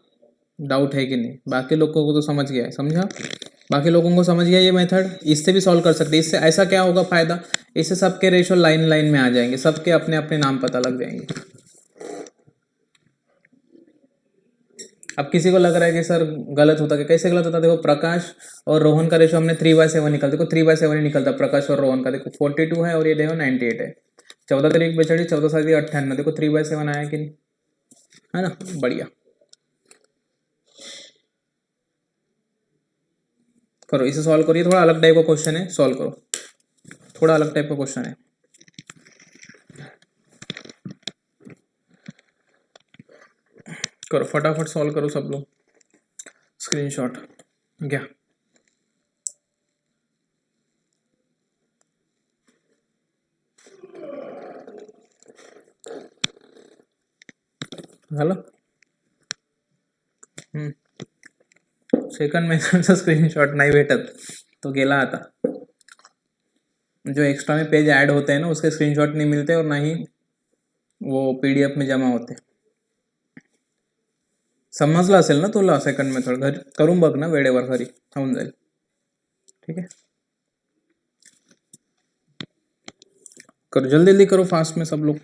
डाउट है कि नहीं। बाकी लोगों को तो समझ गया है, समझा? बाकी लोगों को समझ गया ये मेथड। इससे भी सॉल्व कर सकते हैं। इससे ऐसा क्या होगा फायदा, इससे सबके रेशो लाइन लाइन में आ जाएंगे, सबके अपने अपने नाम पता लग जाएंगे। अब किसी को लग रहा है कि सर गलत होता है, कैसे गलत होता है? देखो प्रकाश और रोहन का रेशो हमने 3/7 निकलता, देखो 3/7 ही निकलता प्रकाश और रोहन का। देखो 42 है और ये देखो 98 है। 14 तारीख 42, 14 तारीख 98, देखो 3/7 आया कि नहीं, है ना? बढ़िया, करो इसे सॉल्व करिए। थोड़ा अलग टाइप का क्वेश्चन है, सॉल्व करो। थोड़ा अलग टाइप का क्वेश्चन है। करो फटाफट सॉल्व करो सब लोग। स्क्रीनशॉट क्या? झालं? सेकंड मेथडचा स्क्रीनशॉट नहीं भेटत तो गेला आता। जो एक्स्ट्रा में पेज ऐड होते हैं ना उसके स्क्रीनशॉट नहीं मिलते और ना ही वो पीडीएफ में जमा होते। समजलं असेल ना तुला? सेकंड मेथड घरी करून बघ ना वेळेवर, घरी होऊन जाईल। ठीक है, करो जल्दी जल्दी करो, फास्ट में सब लोग।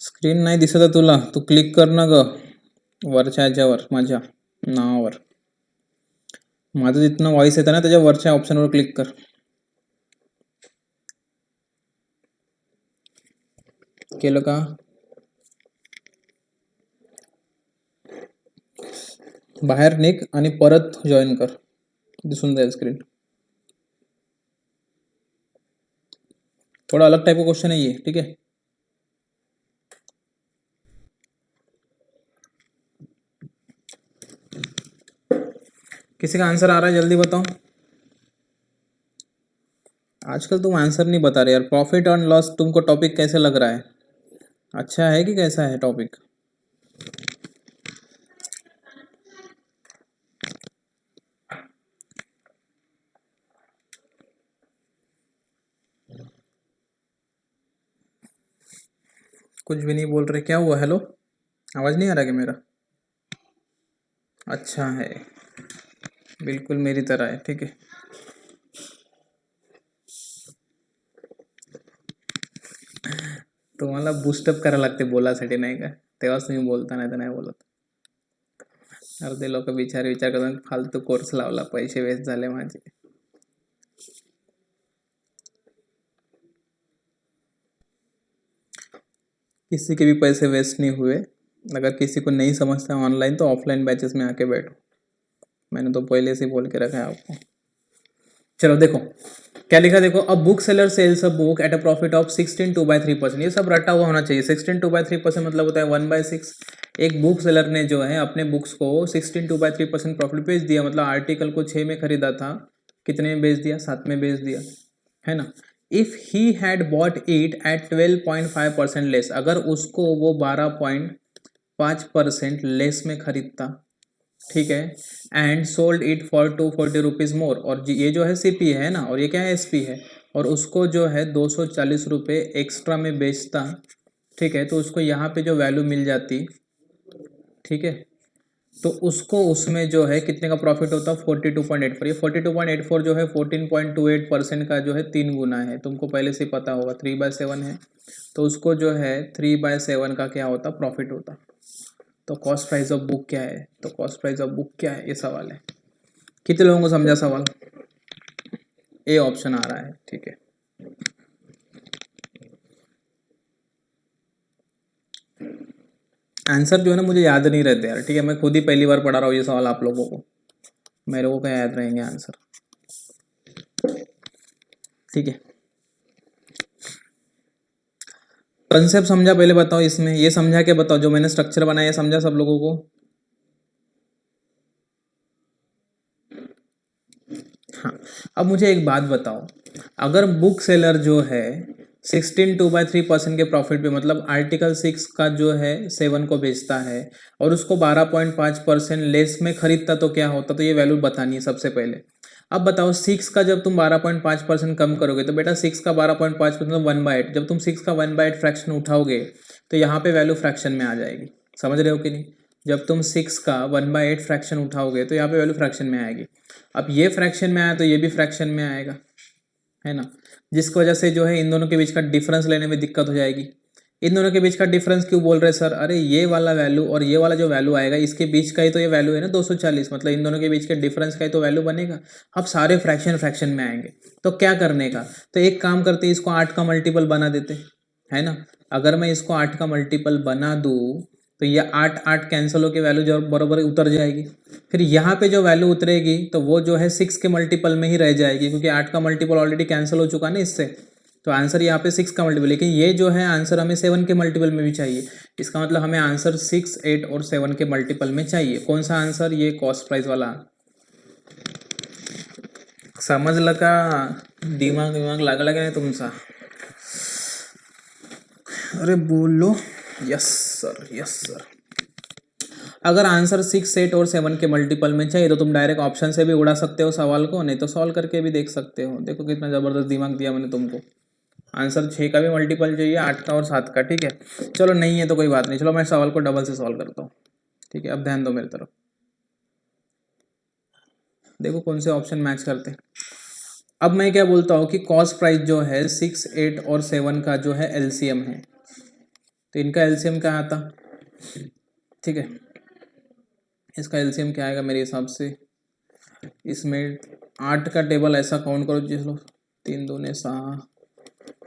स्क्रीन नाही दिसत आहे तुला? तू क्लिक कर ना ग वरच्या ह्याच्यावर, माझ्या नावावर। माझं जिथनं व्हॉइस येतं ना त्याच्या वरच्या ऑप्शनवर क्लिक कर। केलं का? बाहेर निघ आणि परत जॉईन कर, दिसून जाईल स्क्रीन। थोड़ा अलग टाइप का क्वेश्चन है ये, ठीक है? किसी का आंसर आ रहा है? जल्दी बताओ। आजकल तुम आंसर नहीं बता रहे यार। प्रॉफिट एंड लॉस तुमको टॉपिक कैसे लग रहा है? अच्छा है कि कैसा है टॉपिक? कुछ भी नहीं बोल रहे, क्या हुआ? हेलो, आवाज नहीं आ रहा क्या मेरा? अच्छा है, बिल्कुल मेरी तरह है, ठीक है। तुम्हाला बूस्टअप करायला लागते बोलासाठी, नाही का? तेव्हाच तुम्ही बोलता, नाही तर नाही बोलत। अर्धे लोक बिचारे विचार करतात फालतू कोर्स लावला, पैसे वेस्ट झाले माझे। किसी के भी पैसे वेस्ट नहीं हुए। अगर किसी को नहीं समझता ऑनलाइन तो ऑफलाइन बैचेस में आके बैठो, मैंने तो पहले से बोल के रखा है आपको। चलो देखो क्या लिखा, देखो a book seller sales a book eight a profit of 16/3%। ये सब रटा हुआ होना चाहिए। 16/3% मतलब होता है 1/6। एक बुक सेलर ने जो है अपने बुक्स को 16/3% प्रॉफिट बेच दिया, मतलब आर्टिकल को 6 में खरीदा था, कितने में बेच दिया? 7 में बेच दिया, है ना? If he had bought it at 12.5% less, अगर उसको वो 12.5% लेस में खरीदता, ठीक है, and sold it for 240 rupees मोर, और ये जो है सीपी है ना, और ये क्या है? एसपी है, और उसको जो है 240 रुपये एक्स्ट्रा में बेचता, ठीक है, तो उसको यहाँ पे जो वैल्यू मिल जाती, ठीक है, तो उसको उसमें जो है कितने का प्रॉफिट होता? 42.84। ये 42.84 जो है 14.28% का जो है 3 गुना है, तुमको पहले से पता होगा। 3/7 है तो उसको जो है 3/7 का क्या होता? प्रॉफिट होता। तो कॉस्ट प्राइस ऑफ बुक क्या है? तो कॉस्ट प्राइस ऑफ बुक क्या है, ये सवाल है। कितने लोगों को समझा सवाल? ए ऑप्शन आ रहा है, ठीक है। आंसर जो है ना मुझे याद नहीं रहते यार, ठीक है, मैं खुद ही पहली बार पढ़ा रहा हूँ ये सवाल आप लोगों को, मेरे को क्या याद रहेंगे आंसर? ठीक है, कंसेप्ट समझा पहले बताओ, इसमें ये समझा के बताओ, जो मैंने स्ट्रक्चर बनाया समझा सब लोगों को? हाँ, अब मुझे एक बात बताओ, अगर बुक सेलर जो है 16.2/3% के प्रॉफिट पे, मतलब आर्टिकल 6 का जो है 7 को बेचता है और उसको 12.5% लेस में खरीदता, तो क्या होता? तो ये वैल्यू बतानी है सबसे पहले। अब बताओ 6 का जब तुम 12.5% कम करोगे तो बेटा 6 का 12.5 मतलब 1/8, जब तुम 6 का 1/8 फ्रैक्शन उठाओगे तो यहाँ पे वैल्यू फ्रैक्शन में आ जाएगी। समझ रहे हो कि नहीं? जब तुम 6 का 1/8 फ्रैक्शन उठाओगे तो यहाँ पे वैल्यू फ्रैक्शन में आएगी। अब ये फ्रैक्शन में आया तो ये भी फ्रैक्शन में आएगा, है ना, जिसकी वजह से जो है इन दोनों के बीच का डिफरेंस लेने में दिक्कत हो जाएगी। इन दोनों के बीच का डिफरेंस क्यों बोल रहे सर? अरे ये वाला वैल्यू और ये वाला जो वैल्यू आएगा इसके बीच का ही तो ये वैल्यू है ना 240, मतलब इन दोनों के बीच के डिफरेंस का ही तो वैल्यू बनेगा। अब सारे फ्रैक्शन फ्रैक्शन में आएंगे, तो क्या करने का? तो एक काम करते हैं, इसको 8 का मल्टीपल बना देते, है ना। अगर मैं इसको 8 का मल्टीपल बना दूँ तो ये 8 8 कैंसिल होकर वैल्यू जो बराबर उतर जाएगी। फिर यहाँ पे जो वैल्यू उतरेगी तो वो जो है 6 के मल्टीपल में ही रह जाएगी, क्योंकि 8 का मल्टीपल ऑलरेडी कैंसिल हो चुका ना इससे। तो आंसर यहाँ पे 6 का मल्टीपल, लेकिन ये जो है आंसर हमें 7 के मल्टीपल में भी चाहिए। इसका मतलब हमें आंसर 6, 8 और 7 के मल्टीपल में चाहिए। कौन सा आंसर? ये कॉस्ट प्राइस वाला। समझ लगा? दिमाग दिमाग लगा नहीं तुमसा? अरे बोलो। Yes sir, yes sir. अगर आंसर 6, 8 और 7 के मल्टीपल में चाहिए तो तुम डायरेक्ट ऑप्शन से भी उड़ा सकते हो सवाल को, नहीं तो सॉल्व करके भी देख सकते हो। देखो कितना ज़बरदस्त दिमाग दिया मैंने तुमको। आंसर 6 का भी मल्टीपल चाहिए, 8 का और 7 का। ठीक है, चलो नहीं है तो कोई बात नहीं, चलो मैं सवाल को डबल से सॉल्व करता हूँ। ठीक है, अब ध्यान दो मेरी तरफ, देखो कौन से ऑप्शन मैच करते हैं। अब मैं क्या बोलता हूँ कि कॉस्ट प्राइस जो है 6, 8 और 7 का जो है एलसीएम है, तो इनका एलसीएम क्या आता? ठीक है, इसका एलसीएम क्या आएगा मेरे हिसाब से? इसमें 8 का टेबल ऐसा काउंट करो, चलो 3 दूने 6,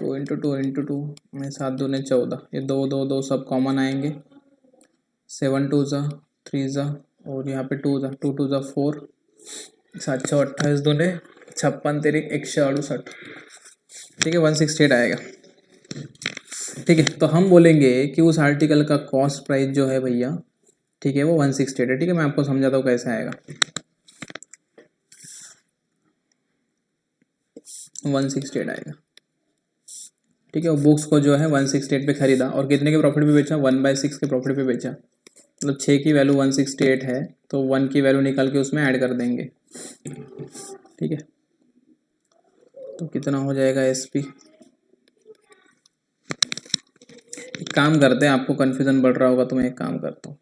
2 × 2 × 2 में 7 दूने 14, ये 2 2 2 सब कॉमन आएंगे। 7 2 ज़ा 3 ज़ा और यहाँ पे 2 ज़ा 2 2 ज़ा 4, 7 6 28 दूने 56 तेरे 168। ठीक है, 168 आएगा। ठीक है, तो हम बोलेंगे कि उस आर्टिकल का कॉस्ट प्राइस जो है भैया, ठीक है, वो 168 है। ठीक है, मैं आपको समझाता हूँ कैसे आएगा। 168 आएगा। ठीक है, वो बुक्स को जो है 168 पे खरीदा और कितने के प्रॉफिट पे बेचा? 1/6 के प्रॉफिट पे बेचा। मतलब 6 की वैल्यू 168 है तो 1 की वैल्यू निकाल के उसमें ऐड कर देंगे। ठीक है, तो कितना हो जाएगा एसपी? एक काम करते हैं, आपको कन्फ्यूजन बढ़ रहा होगा तो मैं एक काम करता हूँ,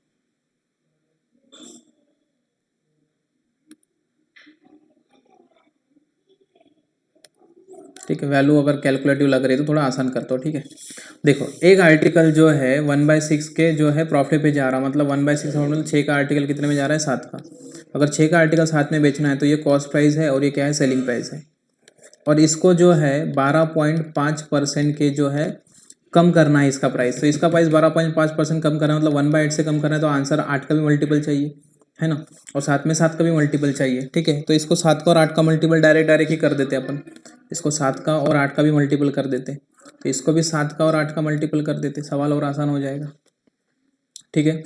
ठीक है, वैल्यू अगर कैलकुलेटिव लग रही है तो थोड़ा आसान करता हूँ। ठीक है, देखो एक आर्टिकल जो है 1/6 के जो है प्रॉफिट पे जा रहा, मतलब 1/6 मतलब 6 का आर्टिकल कितने में जा रहा है? 7 का। अगर 6 का आर्टिकल 7 में बेचना है तो ये कॉस्ट प्राइस है और ये क्या है? सेलिंग प्राइस है। और इसको जो है 12.5% के जो है कम करना है इसका प्राइस, तो इसका प्राइस 12.5% कम करना है, मतलब 1/8 से कम करना है, तो आंसर 8 का भी मल्टीपल चाहिए, है ना, और साथ में 7 का भी मल्टीपल चाहिए। ठीक है, तो इसको 7 का और 8 का मल्टीपल डायरेक्ट डायरेक्ट ही कर देते अपन, इसको 7 का और 8 का भी मल्टीपल कर देते, तो इसको भी 7 का और 8 का मल्टीपल कर देते, सवाल और आसान हो जाएगा। ठीक है,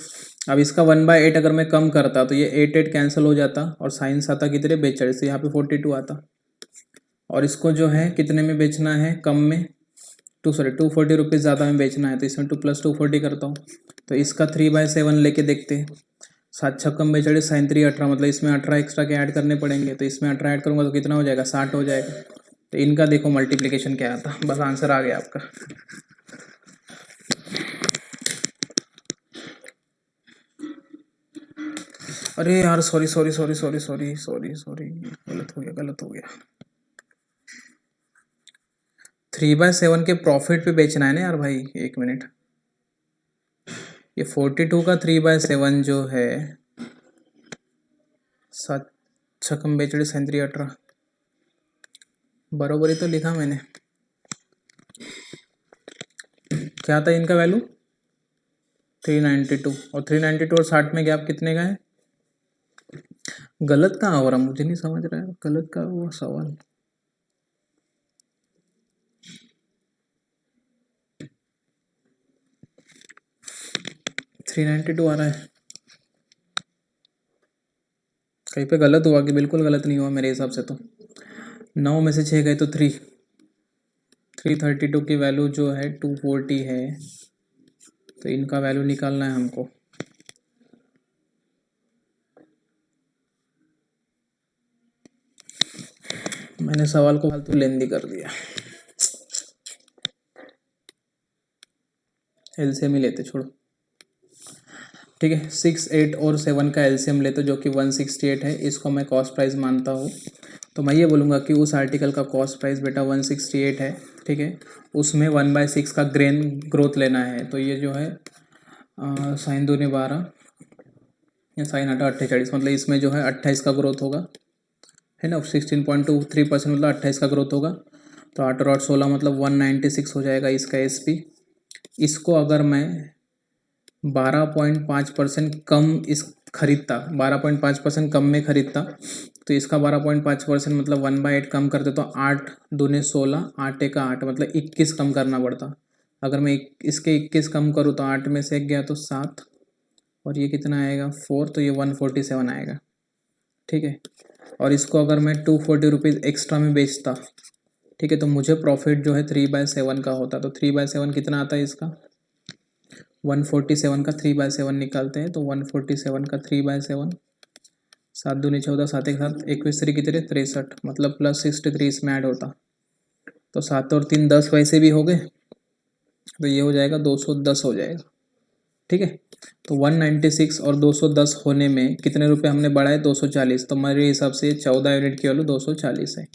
अब इसका 1/8 अगर मैं कम करता तो ये 8 8 कैंसिल हो जाता और साइंस आता कितने? 42, यहाँ पे 42 आता। और इसको जो है कितने में बेचना है? कम में, 240 रुपीज़ ज़्यादा में बेचना है, तो इसमें 2 + 240 करता हूँ, तो इसका 3/7 लेके देखते हैं। 7 छक्कम 42, 3 18, मतलब इसमें 18 एक्स्ट्रा के ऐड करने पड़ेंगे, तो इसमें 18 ऐड करूँगा तो कितना हो जाएगा? 60 हो जाएगा। तो इनका देखो मल्टीप्लिकेशन क्या आता, बस आंसर आ गया आपका। अरे यार sorry sorry sorry sorry sorry sorry sorry, गलत हो गया गलत हो गया। 3/7 के प्रॉफिट पे बेचना है ना यार भाई, एक मिनट, ये 42 का 3/7 जो है 7 छक्कम 42, 3 18, बरोबर ही तो लिखा मैंने। क्या था इनका वैल्यू? 392, और 392 और 60 में गैप कितने का है? गलत कहाँ हो रहा, मुझे नहीं समझ रहा है, गलत का वो सवाल। 392 आ रहा है। कहीं पे गलत हुआ कि बिल्कुल गलत नहीं हुआ मेरे हिसाब से तो। 9 में से 6 गए तो 332 की वैल्यू जो है 240 है, तो इनका वैल्यू निकालना है हमको। मैंने सवाल को फालतू लेंदी कर दिया। एलसीएम ही लेते, छोड़ो। ठीक है, 6, 8 और 7 का एलसीएम लेते जो कि 168 है, इसको मैं कॉस्ट प्राइस मानता हूँ। तो मैं ये बोलूँगा कि उस आर्टिकल का कॉस्ट प्राइस बेटा 168 है। ठीक है, उसमें 1/6 का ग्रोथ लेना है। तो ये जो है साइन 2 ने 12 या साइन 8 48, मतलब इसमें जो है 28 का ग्रोथ होगा, है ना। 16.23% मतलब 28 का ग्रोथ होगा। तो 8 और 8 16 मतलब 196 हो जाएगा इसका एसपी। इसको अगर मैं 12.5% कम इस खरीदता, 12.5% कम में खरीदता, तो इसका 12.5% मतलब 1/8 कम करते तो 8 दूने 16, 8 एक 8 मतलब 21 कम करना पड़ता। अगर मैं इसके 21 कम करूँ तो 8 में से 1 गया तो 7, और ये कितना आएगा 4, तो ये 147 आएगा। ठीक है, और इसको अगर मैं 240 रुपीज़ एक्स्ट्रा में बेचता, ठीक है, तो मुझे प्रॉफिट जो है 3/7 का होता। तो 3/7 कितना आता है इसका, 147 का 3/7 निकालते हैं, तो 147 का 3/7, 7 दूनी 14, 7 एक 7, 21 3 कितने 63, मतलब +63 इसमें ऐड होता। तो 7 और 3 10 वैसे भी हो गए, तो ये हो जाएगा 210 हो जाएगा। ठीक है, तो 196 और 210 होने में कितने रुपए हमने बढ़ाए, 240। तो मेरे हिसाब से 14 यूनिट की वैल्यू 240 है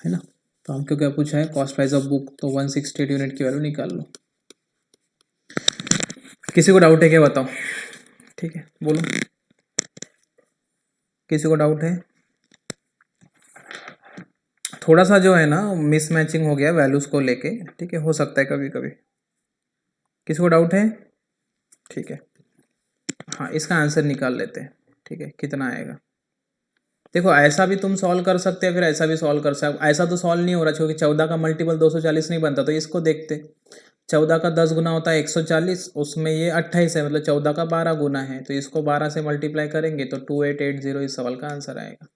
ना। तो हमको क्या पूछा है, कॉस्ट प्राइस ऑफ बुक, तो 168 यूनिट की वैल्यू निकाल लो। किसी को डाउट है क्या, बताओ। ठीक है, बोलो, किसी को डाउट है। थोड़ा सा जो है ना मिसमैचिंग हो गया वैल्यूज़ को लेके, ठीक है, हो सकता है कभी कभी। किसी को डाउट है, ठीक है। हाँ, इसका आंसर निकाल लेते हैं। ठीक है, कितना आएगा, देखो ऐसा भी तुम सॉल्व कर सकते हैं, फिर ऐसा भी सॉल्व कर सकते। ऐसा तो सॉल्व नहीं हो रहा क्योंकि 14 का मल्टीपल 240 नहीं बनता, तो इसको देखते। 14 का 10 गुना होता है 140, उसमें ये 28 है, मतलब 14 का 12 गुना है, तो इसको 12 से मल्टीप्लाई करेंगे तो 2880 इस सवाल का आंसर आएगा।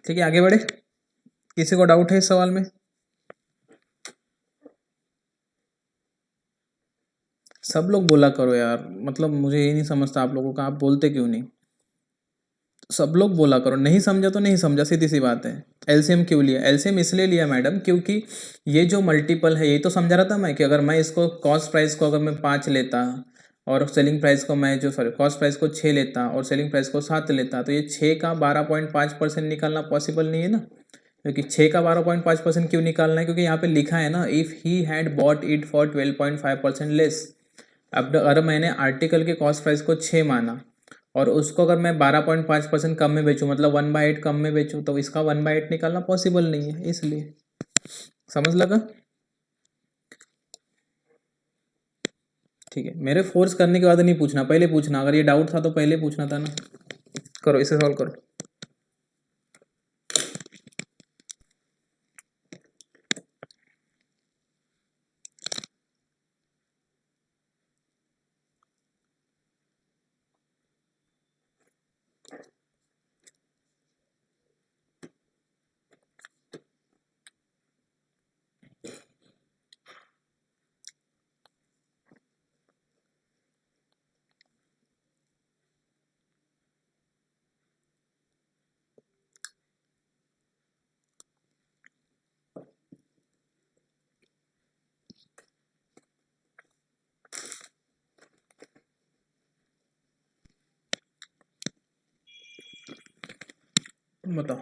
ठीक है, आगे बढ़े। किसी को डाउट है इस सवाल में। सब लोग बोला करो यार, मतलब मुझे ये नहीं समझता आप लोगों का, आप बोलते क्यों नहीं। सब लोग बोला करो, नहीं समझा तो नहीं समझा, सीधी सी बात है। एलसीएम क्यों लिया, एलसीएम इसलिए लिया मैडम क्योंकि ये जो मल्टीपल है, यही तो समझा रहा था मैं कि अगर मैं इसको कॉस्ट प्राइस को अगर मैं 5 लेता और सेलिंग प्राइस को मैं जो सॉरी कॉस्ट प्राइस को 6 लेता और सेलिंग प्राइस को 7 लेता, तो ये 6 का 12.5% निकालना पॉसिबल नहीं है ना। क्योंकि 6 का 12.5% क्यों निकालना है, क्योंकि यहाँ पे लिखा है ना, if he had bought it for 12.5% less. अब अगर मैंने आर्टिकल के कॉस्ट प्राइस को 6 माना और उसको अगर मैं 12.5% कम में बेचूं, मतलब 1/8 कम में बेचूं, तो इसका 1/8 निकालना पॉसिबल नहीं है, इसलिए। समझ लगा। ठीक है, मेरे फोर्स करने के बाद नहीं पूछना, पहले पूछना। अगर ये डाउट था तो पहले पूछना था ना। करो, इसे सॉल्व करो। बताओ।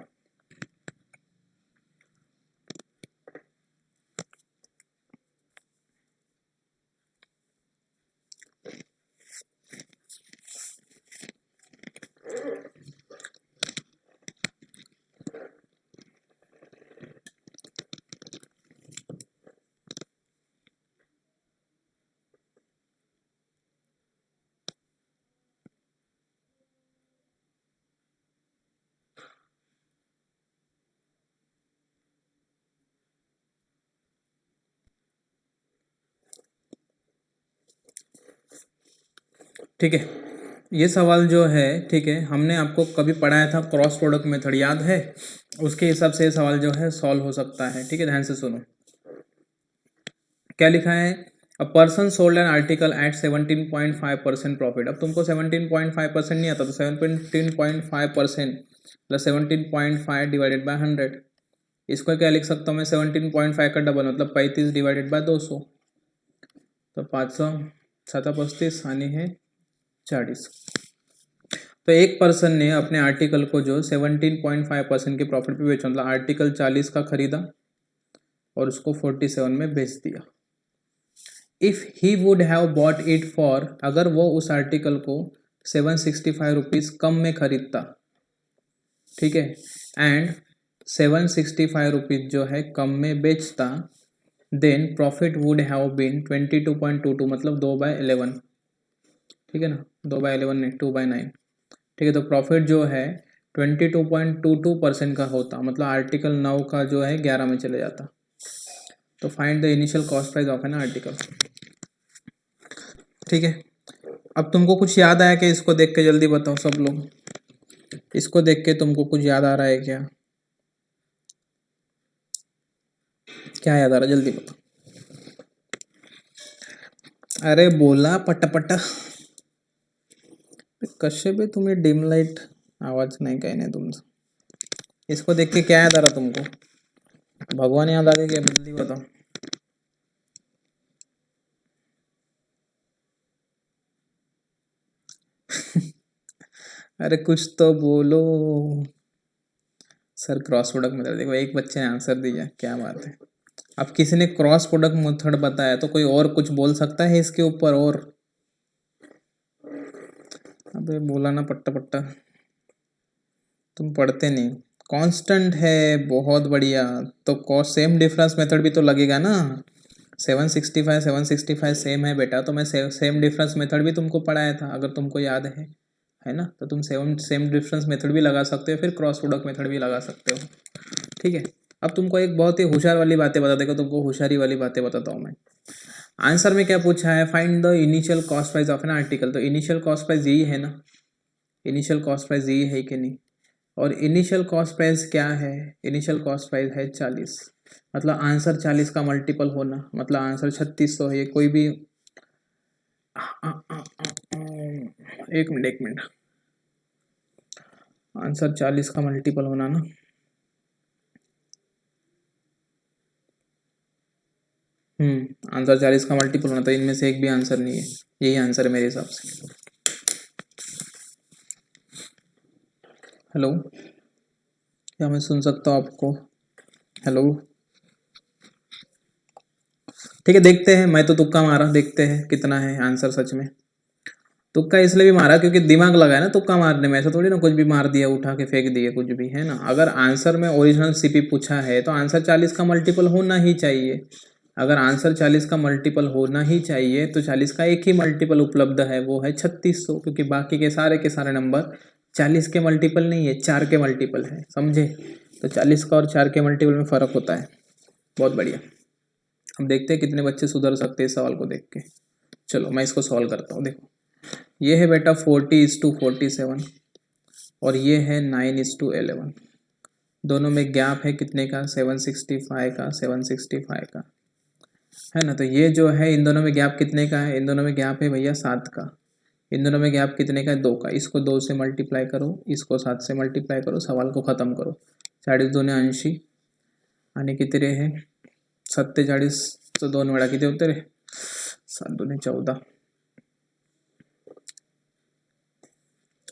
ठीक है, ये सवाल जो है, ठीक है, हमने आपको कभी पढ़ाया था क्रॉस प्रोडक्ट मेथड, याद है? उसके हिसाब से ये सवाल जो है सॉल्व हो सकता है। ठीक है, ध्यान से सुनो। क्या लिखा है? A person sold an article at 17.5% profit. अब तुमको 17.5% नहीं आता, तो 17.5% प्लस 17.5 डिवाइडेड बाय 100, इसको क्या लिख सकता हूँ मैं? 17.5 का डबल मतलब 35 डिवाइडेड बाय 200, तो 500 7 35 आनी है 40। तो एक पर्सन ने अपने आर्टिकल को जो 17.5% के प्रॉफिट पे बेचा, मतलब आर्टिकल 40 का खरीदा और उसको 47 में बेच दिया। If he would have bought it for, अगर वो उस आर्टिकल को 765 रुपीज़ कम में खरीदता, ठीक है, एंड 765 रुपीज़ जो है कम में बेचता, then profit would have been 22.22, मतलब 2/11। ठीक है ना, 2/11 नहीं, 2/9। ठीक है, तो प्रॉफिट जो है 22.22% का होता, मतलब आर्टिकल 9 का जो है 11 में चले जाता। तो find the initial cost price of an article. ठीक है, अब तुमको कुछ याद आया कि इसको देख के जल्दी बताओ सब लोग, इसको देख के तुमको कुछ याद आ रहा है क्या? क्या याद आ रहा है, जल्दी बताओ। अरे बोला पटापटा, कश्य भी तुम्हें डिम लाइट आवाज नहीं कहने तुमसे। इसको देख के क्या याद आ रहा तुमको? भगवान याद आ गया क्या? जल्दी बताओ। अरे कुछ तो बोलो सर। क्रॉस प्रोडक्ट मेथड, देखो एक बच्चे ने आंसर दिया, क्या बात है। अब किसी ने क्रॉस प्रोडक्ट मेथड बताया तो कोई और कुछ बोल सकता है इसके ऊपर? और अबे बोला ना पट्टा पट्टा, तुम पढ़ते नहीं। कांस्टेंट है, बहुत बढ़िया। तो कॉस्ट सेम डिफरेंस मेथड भी तो लगेगा ना। 765 सेम है बेटा, तो मैं सेम डिफरेंस मेथड भी तुमको पढ़ाया था, अगर तुमको याद है ना? तो तुम सेम डिफरेंस मेथड भी लगा सकते हो, फिर क्रॉस प्रोडक्ट मेथड भी लगा सकते हो। ठीक है, अब तुमको एक बहुत ही होशियार वाली बातें बता देगा, तुमको होशियारी वाली बातें बताता हूँ मैं। आंसर में क्या पूछा है? Find the initial cost price of an article. तो इनिशियल कॉस्ट प्राइस यही है ना, इनिशियल कॉस्ट प्राइस यही है कि नहीं? और इनिशियल कॉस्ट प्राइस क्या है? इनिशियल कॉस्ट प्राइस है 40, मतलब आंसर 40 का मल्टीपल होना, मतलब आंसर 3600 है। ये कोई भी एक मिनट, आंसर 40 का मल्टीपल होना ना। आंसर 40 का मल्टीपल होना, तो इनमें से एक भी आंसर नहीं है, यही आंसर है मेरे हिसाब से। हेलो, क्या मैं सुन सकता हूँ आपको? हेलो, ठीक है, देखते हैं। मैं तो तुक्का मारा, देखते हैं कितना है आंसर सच में। तुक्का इसलिए भी मारा क्योंकि दिमाग लगा है ना तुक्का मारने में, ऐसा थोड़ी ना कुछ भी मार दिया, उठा के फेंक दिया कुछ भी, है ना? अगर आंसर में ओरिजिनल सीपी पूछा है तो आंसर 40 का मल्टीपल होना ही चाहिए। अगर आंसर 40 का मल्टीपल होना ही चाहिए तो 40 का एक ही मल्टीपल उपलब्ध है, वो है 3600, क्योंकि बाकी के सारे नंबर 40 के मल्टीपल नहीं है, 4 के मल्टीपल है, समझे? तो 40 का और 4 के मल्टीपल में फ़र्क होता है। बहुत बढ़िया। अब देखते हैं कितने बच्चे सुधर सकते हैं इस सवाल को देख के। चलो मैं इसको सॉल्व करता हूँ। देखो, ये है बेटा 40:47 और ये है 9:11। दोनों में गैप है कितने का? 765 का, 765 का, है ना? तो ये जो है, इन दोनों में गैप कितने का है? इन दोनों में गैप है भैया 7 का। इन दोनों में गैप कितने का है? 2 का। इसको 2 से मल्टीप्लाई करो, इसको 7 से मल्टीप्लाई करो, सवाल को ख़त्म करो। 40 दूने 80 आणि किती रे है 47, तो 2 वेळा किती होते रे? 7 दूने 14।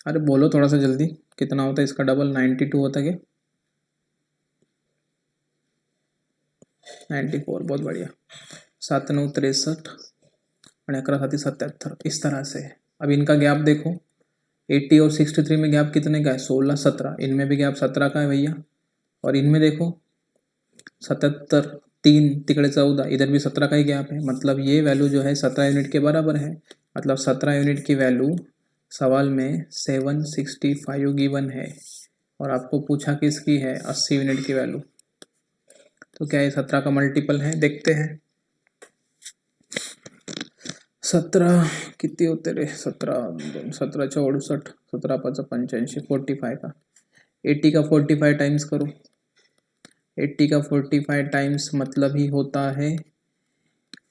अरे बोलो थोड़ा सा जल्दी, कितना होता है इसका डबल? 92 होता है क्या? 94, बहुत बढ़िया। 7 9 63 और 11 7 77, इस तरह से। अब इनका गैप देखो, 80 और 63 में गैप कितने का है? 16 17। इनमें भी गैप 17 का है भैया। और इनमें देखो 77, 3 तिकड़े 14, इधर भी 17 का ही गैप है, मतलब ये वैल्यू जो है 17 यूनिट के बराबर है। मतलब 17 यूनिट की वैल्यू सवाल में 765 गिवन है, और आपको पूछा किसकी है? 80 यूनिट की वैल्यू। तो क्या ये 17 का मल्टीपल है? देखते हैं। 17 किती होते रे, 17 17 45 का 80 का 45 टाइम्स करो, 80 का 45 टाइम्स मतलब ही होता है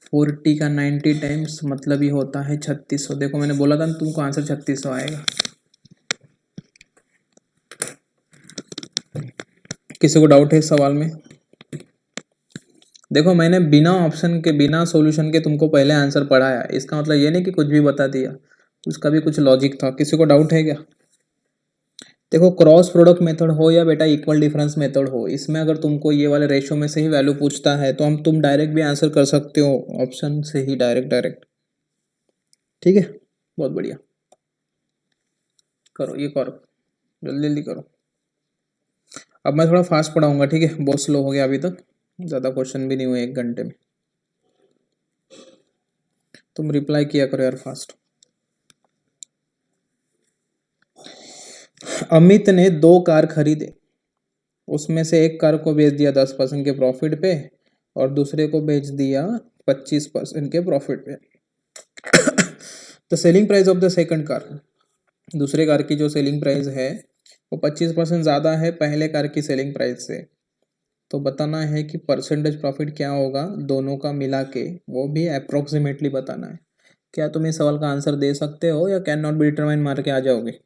40 का 90 टाइम्स मतलब ही होता है 3600। देखो मैंने बोला था ना तुमको आंसर 3600 आएगा। किसी को डाउट है इस सवाल में? देखो मैंने बिना ऑप्शन के बिना सॉल्यूशन के तुमको पहले आंसर पढ़ाया, इसका मतलब ये नहीं कि कुछ भी बता दिया, उसका भी कुछ लॉजिक था। किसी को डाउट है क्या? देखो क्रॉस प्रोडक्ट मेथड हो या बेटा इक्वल डिफरेंस मेथड हो, इसमें अगर तुमको ये वाले रेशियो में से ही वैल्यू पूछता है तो तुम डायरेक्ट भी आंसर कर सकते हो ऑप्शन से ही, डायरेक्ट डायरेक्ट। ठीक है, बहुत बढ़िया, करो ये करो, जल्दी जल्दी करो। अब मैं थोड़ा फास्ट पढ़ाऊंगा, ठीक है? बहुत स्लो हो गया अभी तक, ज़्यादा क्वेश्चन भी नहीं हुए 1 घंटे में। तुम रिप्लाई किया करो यार फास्ट। अमित ने 2 कार खरीदे, उसमें से एक कार को बेच दिया 10% के प्रॉफिट पे और दूसरे को बेच दिया 25% के प्रॉफिट पे। The selling price of the second car, दूसरे कार की जो सेलिंग प्राइस है वो 25% ज़्यादा है पहले कार की सेलिंग प्राइस से। तो बताना है कि परसेंटेज प्रॉफिट क्या होगा दोनों का मिला के, वो भी अप्रोक्सीमेटली बताना है। क्या तुम इस सवाल का आंसर दे सकते हो या कैन नॉट बी डिटरमाइन मार के आ जाओगे?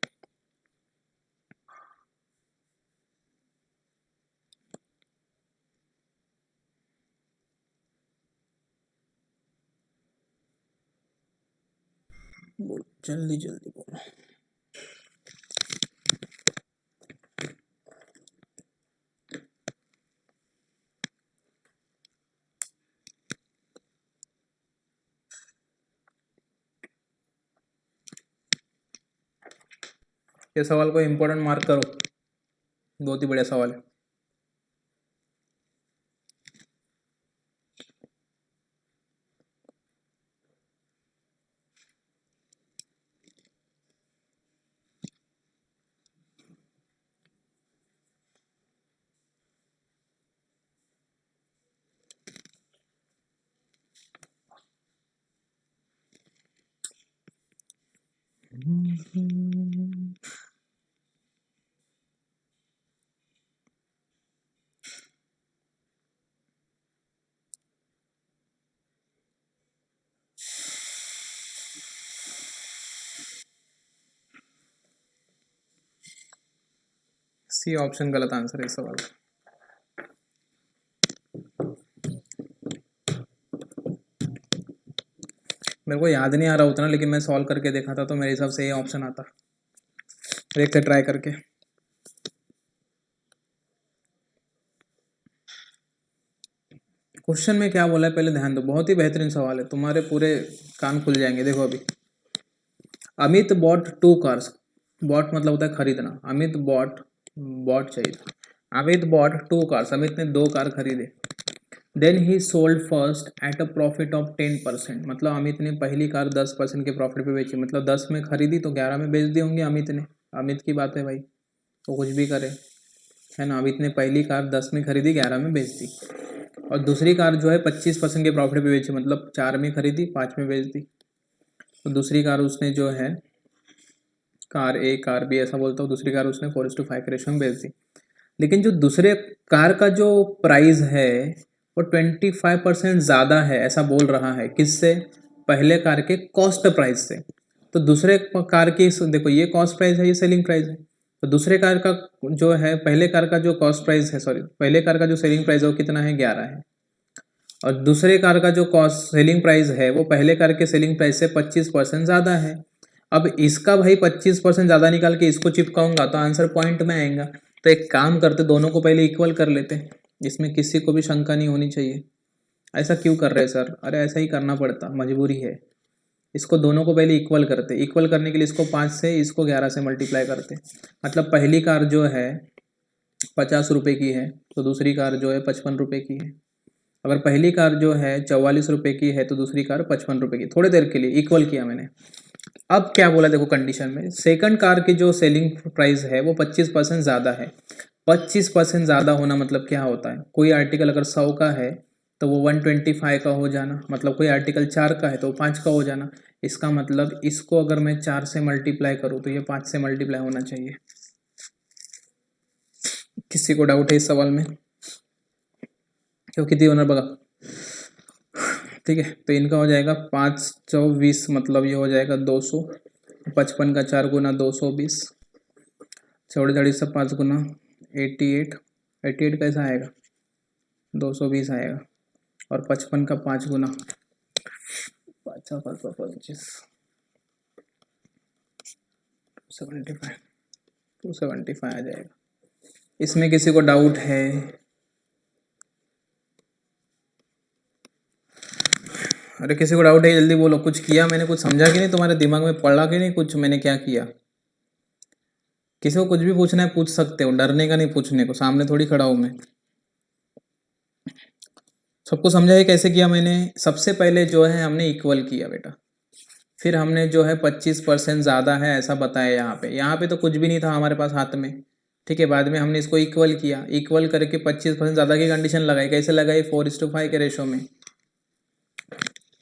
बोलो जल्दी जल्दी बोलो। ये सवाल को इम्पोर्टेंट मार्क करो, बहुत ही बढ़िया सवाल है। सी ऑप्शन गलत आंसर है इस सवाल का। मेरे को याद नहीं आ रहा उतना, लेकिन मैं सॉल्व करके देखा था तो मेरे हिसाब से ये ऑप्शन आता। देखते ट्राई करके। क्वेश्चन में क्या बोला है पहले ध्यान दो, बहुत ही बेहतरीन सवाल है, तुम्हारे पूरे कान खुल जाएंगे। देखो अभी, अमित बॉट 2 कार्स, बॉट मतलब होता है खरीदना, अमित बॉट, बॉट चाहिए था, अमित बॉट 2 कार्स, अमित ने 2 कार खरीदे। Then he sold first at a profit of 10%, मतलब अमित ने पहली कार 10% के प्रॉफिट पे बेची, मतलब 10 में खरीदी तो 11 में बेच दी होंगी अमित ने। अमित की बात है भाई, वो कुछ भी करे, है ना? अमित ने पहली कार 10 में खरीदी, 11 में बेच दी, और दूसरी कार जो है 25% के प्रॉफिट पे बेची, मतलब 4 में खरीदी 5 में बेच दी। तो दूसरी कार उसने जो है, कार ए कार बी ऐसा बोलता हूँ, दूसरी कार उसने 4:5 के रेशो में बेच दी। लेकिन जो दूसरे कार का जो प्राइस है वो 25% ज़्यादा है ऐसा बोल रहा है, किससे? पहले कार के कॉस्ट प्राइस से। तो दूसरे कार की, देखो ये कॉस्ट प्राइस है, ये सेलिंग प्राइस है, तो दूसरे कार का जो है, पहले कार का जो कॉस्ट प्राइस है, सॉरी पहले कार का जो सेलिंग प्राइस है वो कितना है? 11 है, और दूसरे कार का जो कॉस्ट सेलिंग प्राइस है वो पहले कार के सेलिंग प्राइस से 25% ज़्यादा है। अब इसका भाई 25% ज़्यादा निकाल के इसको चिपकाऊंगा तो आंसर पॉइंट में आएगा। तो एक काम करते, दोनों को पहले इक्वल कर लेते, इसमें किसी को भी शंका नहीं होनी चाहिए। ऐसा क्यों कर रहे हैं सर? अरे ऐसा ही करना पड़ता, मजबूरी है। इसको दोनों को पहले इक्वल करते, इक्वल करने के लिए इसको 5 से, इसको 11 से मल्टीप्लाई करते। मतलब पहली कार जो है 50 रुपये की है तो दूसरी कार जो है 55 रुपये की है। अगर पहली कार जो है 44 रुपये की है तो दूसरी कार 55 रुपये की। थोड़ी देर के लिए इक्वल किया मैंने। अब क्या बोला देखो, कंडीशन में सेकंड कार की जो सेलिंग प्राइस है वो 25% ज़्यादा है। 25% ज़्यादा होना मतलब क्या होता है? कोई आर्टिकल अगर 100 का है तो वो 125 का हो जाना, मतलब कोई आर्टिकल 4 का है तो 5 का हो जाना। इसका मतलब इसको अगर मैं 4 से मल्टीप्लाई करूँ तो ये 5 से मल्टीप्लाई होना चाहिए। किसी को डाउट है इस सवाल में? क्यों कितनी ओनर बगा, ठीक है। तो इनका हो जाएगा 5 × 20, मतलब ये हो जाएगा 200। 55 का 4 गुना 220, 44 से 5 गुना 88। 88 कैसा आएगा? 220 आएगा। और 55 का 5 गुना 25, 275, 275 आ जाएगा। इसमें किसी को डाउट है? अरे किसी को डाउट है जल्दी बोलो। कुछ किया मैंने, कुछ समझा कि नहीं, तुम्हारे दिमाग में पड़ा कि नहीं कुछ मैंने क्या किया? किसी को कुछ भी पूछना है पूछ सकते हो, डरने का नहीं पूछने को, सामने थोड़ी खड़ा हूं मैं। सबको समझा है कैसे किया मैंने? सबसे पहले जो है हमने इक्वल किया बेटा, फिर हमने जो है 25% ज़्यादा है ऐसा बताया। यहाँ पे तो कुछ भी नहीं था हमारे पास हाथ में, ठीक है। बाद में हमने इसको इक्वल किया, इक्वल करके 25% ज़्यादा की कंडीशन लगाई। कैसे लगाई? 4:5 के रेशो में,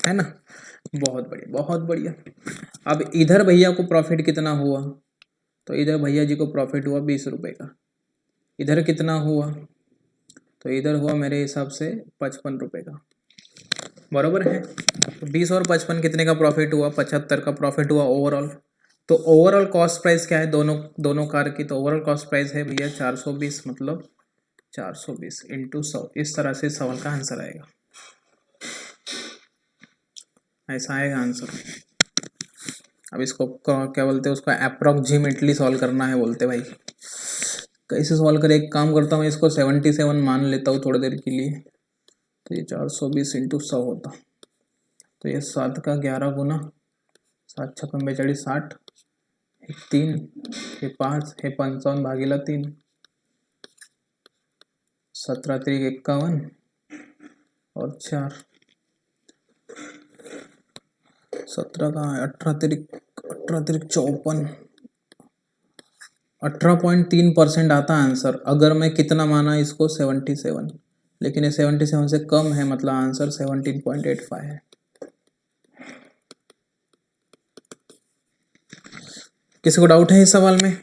है ना। बहुत बढ़िया, बहुत बढ़िया। अब इधर भैया को प्रॉफिट कितना हुआ? तो इधर भैया जी को प्रॉफिट हुआ 20 रुपये का। इधर कितना हुआ? तो इधर हुआ मेरे हिसाब से 55 रुपये का, बराबर है। तो 20 और 55 कितने का प्रॉफिट हुआ? 75 का प्रॉफिट हुआ ओवरऑल। तो ओवरऑल कॉस्ट प्राइस क्या है दोनों दोनों कार की? तो ओवरऑल कॉस्ट प्राइस है भैया 420, मतलब 420 इंटू 100। इस तरह से सवाल का आंसर आएगा, ऐसा आएगा आंसर। अब इसको क्या बोलते हैं? उसको अप्रोक्सीमेटली सॉल्व करना है बोलते भाई। कैसे सॉल्व करें? एक काम करता हूँ, इसको 77 मान लेता हूँ थोड़ी देर के लिए। तो ये 420 इंटू 100 होता। तो ये 7 का 11 गुना 7 × 6 = 42, 60, 3, 5, 55 भागीला 3, 17 × 3 = 51 और 4, 17 का 18 × 3 = 54, 18.3% आता आंसर। अगर मैं कितना माना इसको? 77, लेकिन ये 77 से कम है, मतलब आंसर 17.85 है। किसी को डाउट है इस सवाल में?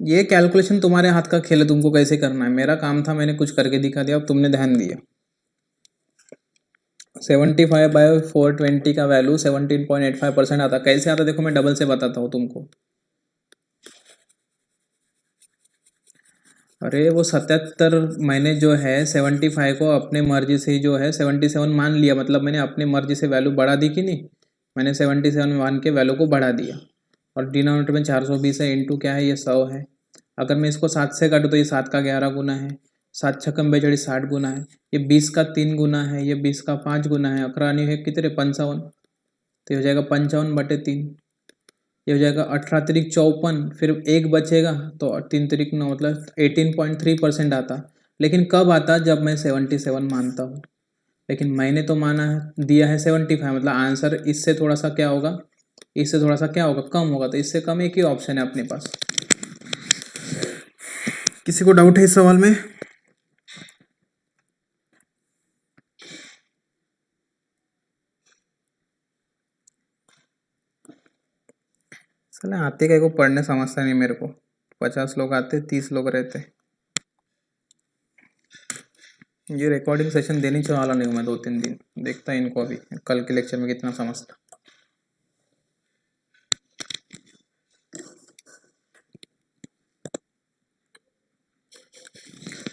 ये कैलकुलेशन तुम्हारे हाथ का खेल है, तुमको कैसे करना है। मेरा काम था, मैंने कुछ करके दिखा दिया, अब तुमने ध्यान दिया। 75/420 का वैल्यू 17.85% आता। कैसे आता देखो, मैं डबल से बताता हूँ तुमको। अरे वो 77 मैंने जो है 75 को अपने मर्जी से ही जो है 77 मान लिया, मतलब मैंने अपनी मर्जी से वैल्यू बढ़ा दी कि नहीं। मैंने 77 मान के वैल्यू को बढ़ा दिया, और डिनोमिनेटर में 420 है, इंटू क्या है ये 100 है। अगर मैं इसको 7 से काटूँ तो ये 7 का 11 गुना है, 7 × 6 = 42, 60 गुना है। ये 20 का 3 गुना है, ये 20 का 5 गुना है। अकरानी है कितने? 55। तो ये हो जाएगा 55/3। ये हो जाएगा 18 × 3 = 54, फिर एक बचेगा तो 3 × 3 = 9, मतलब 18.3% आता। लेकिन कब आता? जब मैं 77 मानता हूँ। लेकिन मैंने तो माना है, दिया है 75, मतलब आंसर इससे थोड़ा सा क्या होगा? इससे थोड़ा सा क्या होगा? कम होगा। तो इससे कम एक ही ऑप्शन है अपने पास। किसी को डाउट है इस सवाल में? साले आते क्या को पढ़ने समझता नहीं मेरे को। 50 लोग आते, 30 लोग रहते। ये रिकॉर्डिंग सेशन देने से वाला नहीं हूँ मैं 2-3 दिन। देखता इनको अभी कल के लेक्चर में कितना समझता।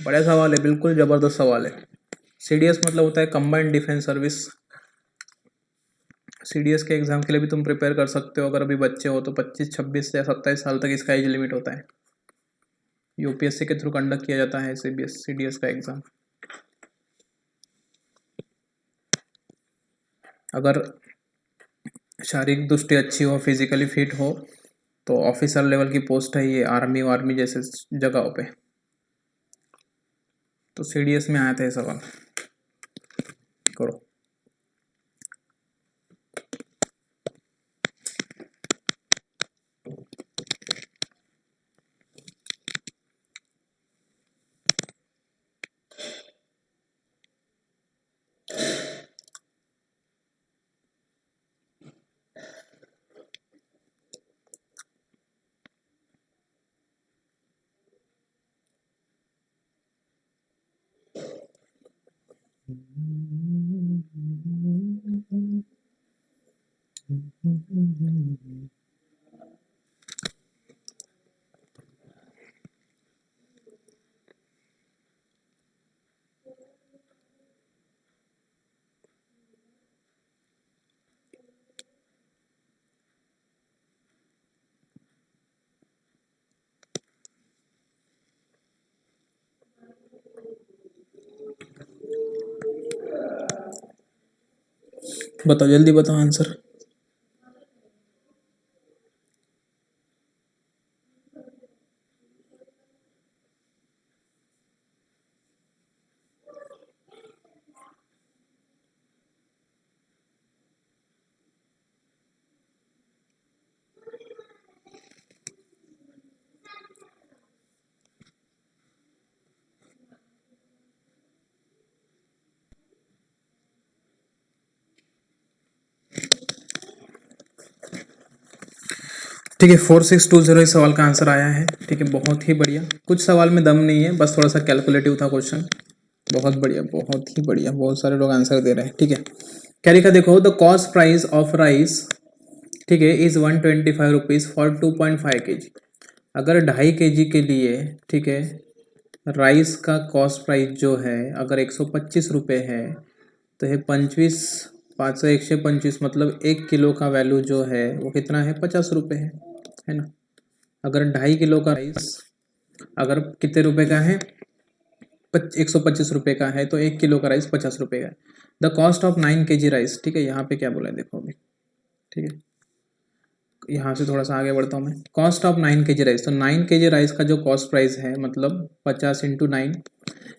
बड़ा सवाल है, बिल्कुल ज़बरदस्त सवाल है। CDS मतलब होता है कंबाइंड डिफेंस सर्विस। CDS के एग्जाम के लिए भी तुम प्रिपेयर कर सकते हो। अगर अभी बच्चे हो तो 25, 26 या 27 साल तक इसका एज लिमिट होता है। UPSC के थ्रू कंडक्ट किया जाता है CDS का एग्ज़ाम। अगर शारीरिक दृष्टि अच्छी हो, फिजिकली फिट हो, तो ऑफिसर लेवल की पोस्ट है ये, आर्मी वार्मी जैसे जगहों पे। तो CDS में आया था ये सवाल। करो। बताओ जल्दी बताओ आंसर। ठीक है, 4620 इस सवाल का आंसर आया है। ठीक है, बहुत ही बढ़िया। कुछ सवाल में दम नहीं है, बस थोड़ा सा कैलकुलेटिव था क्वेश्चन। बहुत बढ़िया, बहुत ही बढ़िया, बहुत सारे लोग आंसर दे रहे हैं। ठीक है, क्या लिखा देखो, the cost price of rice, ठीक है, इज 125 रुपीज़ फॉर 2.5 kg। अगर 2.5 kg के लिए, ठीक है, राइस का कॉस्ट प्राइस जो है अगर 125 रुपये है, तो ये 25 5 125 मतलब 1 किलो का वैल्यू जो है वो कितना है, 50 रुपये है ना। अगर 2.5 किलो का राइस अगर कितने रुपए का है, 125 रुपये का है, तो 1 किलो का राइस 50 रुपये का है। The cost of 9 kg rice, ठीक है, यहाँ पे क्या बोला है देखो अभी। ठीक है, यहाँ से थोड़ा सा आगे बढ़ता हूँ मैं। कॉस्ट ऑफ 9 kg राइस, तो 9 kg राइस का जो कॉस्ट प्राइस है मतलब 50 × 9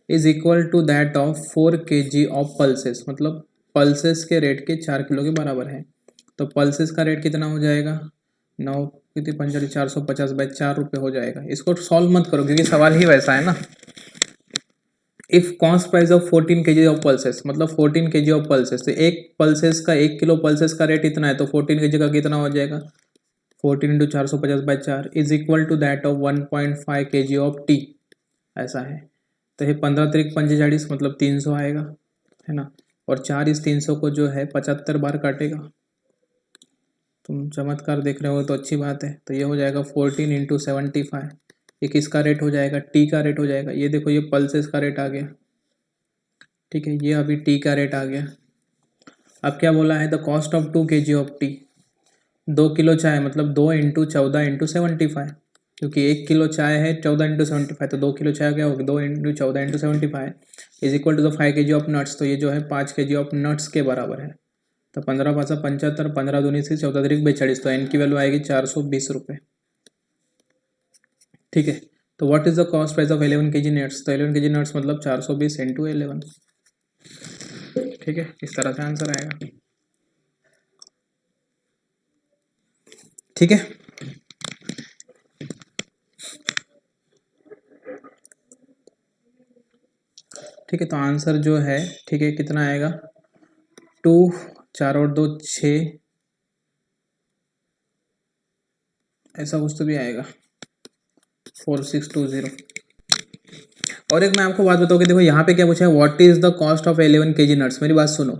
is equal to that of 4 kg of pulses, मतलब पल्सेस के रेट के 4 किलो के बराबर है। तो पल्सेस का रेट कितना हो जाएगा, 9 कितनी 50 450/4 रुपये हो जाएगा। इसको सॉल्व मत करो क्योंकि सवाल ही वैसा है ना। If cost price of 14 kg of pulses, मतलब 14 kg ऑफ पल्सेस, तो एक पल्सेस का 1 किलो पल्सेस का रेट इतना है, तो 14 kg का कितना हो जाएगा, 14 × 450/4 is equal to that of 1.5 kg of tea, ऐसा है। तो ये 15 × 3 = 45 मतलब 300 आएगा, है ना। और 4 इस 300 को जो है 75 बार काटेगा। तुम चमत्कार देख रहे हो तो अच्छी बात है। तो ये हो जाएगा 14 × 75। ये किसका रेट हो जाएगा, टी का रेट हो जाएगा। ये देखो ये पल्सेस का रेट आ गया। ठीक है, ये अभी टी का रेट आ गया। अब क्या बोला है, the cost of 2 kg of T, 2 kilo चाय मतलब 2 × 14 × 75, क्योंकि 1 किलो चाय है 14 × 75, तो 2 किलो चाय क्या होगी, 2 × 14 × 75 is equal to the 5 kg of nuts. तो ये जो है 5 kg ऑफ नट्स के बराबर है। तो 15×5 = 75, 15×2 = 14×3 = 42, तो एन की वैल्यू आएगी 420 रुपये। ठीक है, तो what is the cost price of 11 kg nuts, तो 11 kg नट्स मतलब 420 × 11। ठीक है, इस तरह से आंसर आएगा। ठीक है, ठीक है, तो आंसर जो है, ठीक है, कितना आएगा, 2 4 और 2 6, ऐसा कुछ तो भी आएगा, 4620। और एक मैं आपको बात बताऊँ कि देखो यहाँ पे क्या पूछा है, what is the cost of 11 kg nuts. मेरी बात सुनो,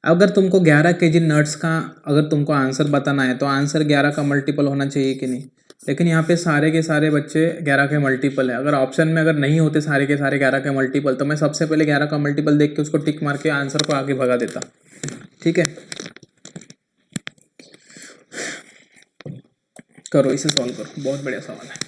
अगर तुमको 11 kg नट्स का अगर तुमको आंसर बताना है, तो आंसर 11 का मल्टीपल होना चाहिए कि नहीं। लेकिन यहाँ पे सारे के सारे बच्चे 11 के मल्टीपल है। अगर ऑप्शन में अगर नहीं होते सारे के सारे 11 के मल्टीपल, तो मैं सबसे पहले 11 का मल्टीपल देख के उसको टिक मार के आंसर को आगे भगा देता। ठीक है, करो इसे सॉल्व करो, बहुत बढ़िया सवाल है।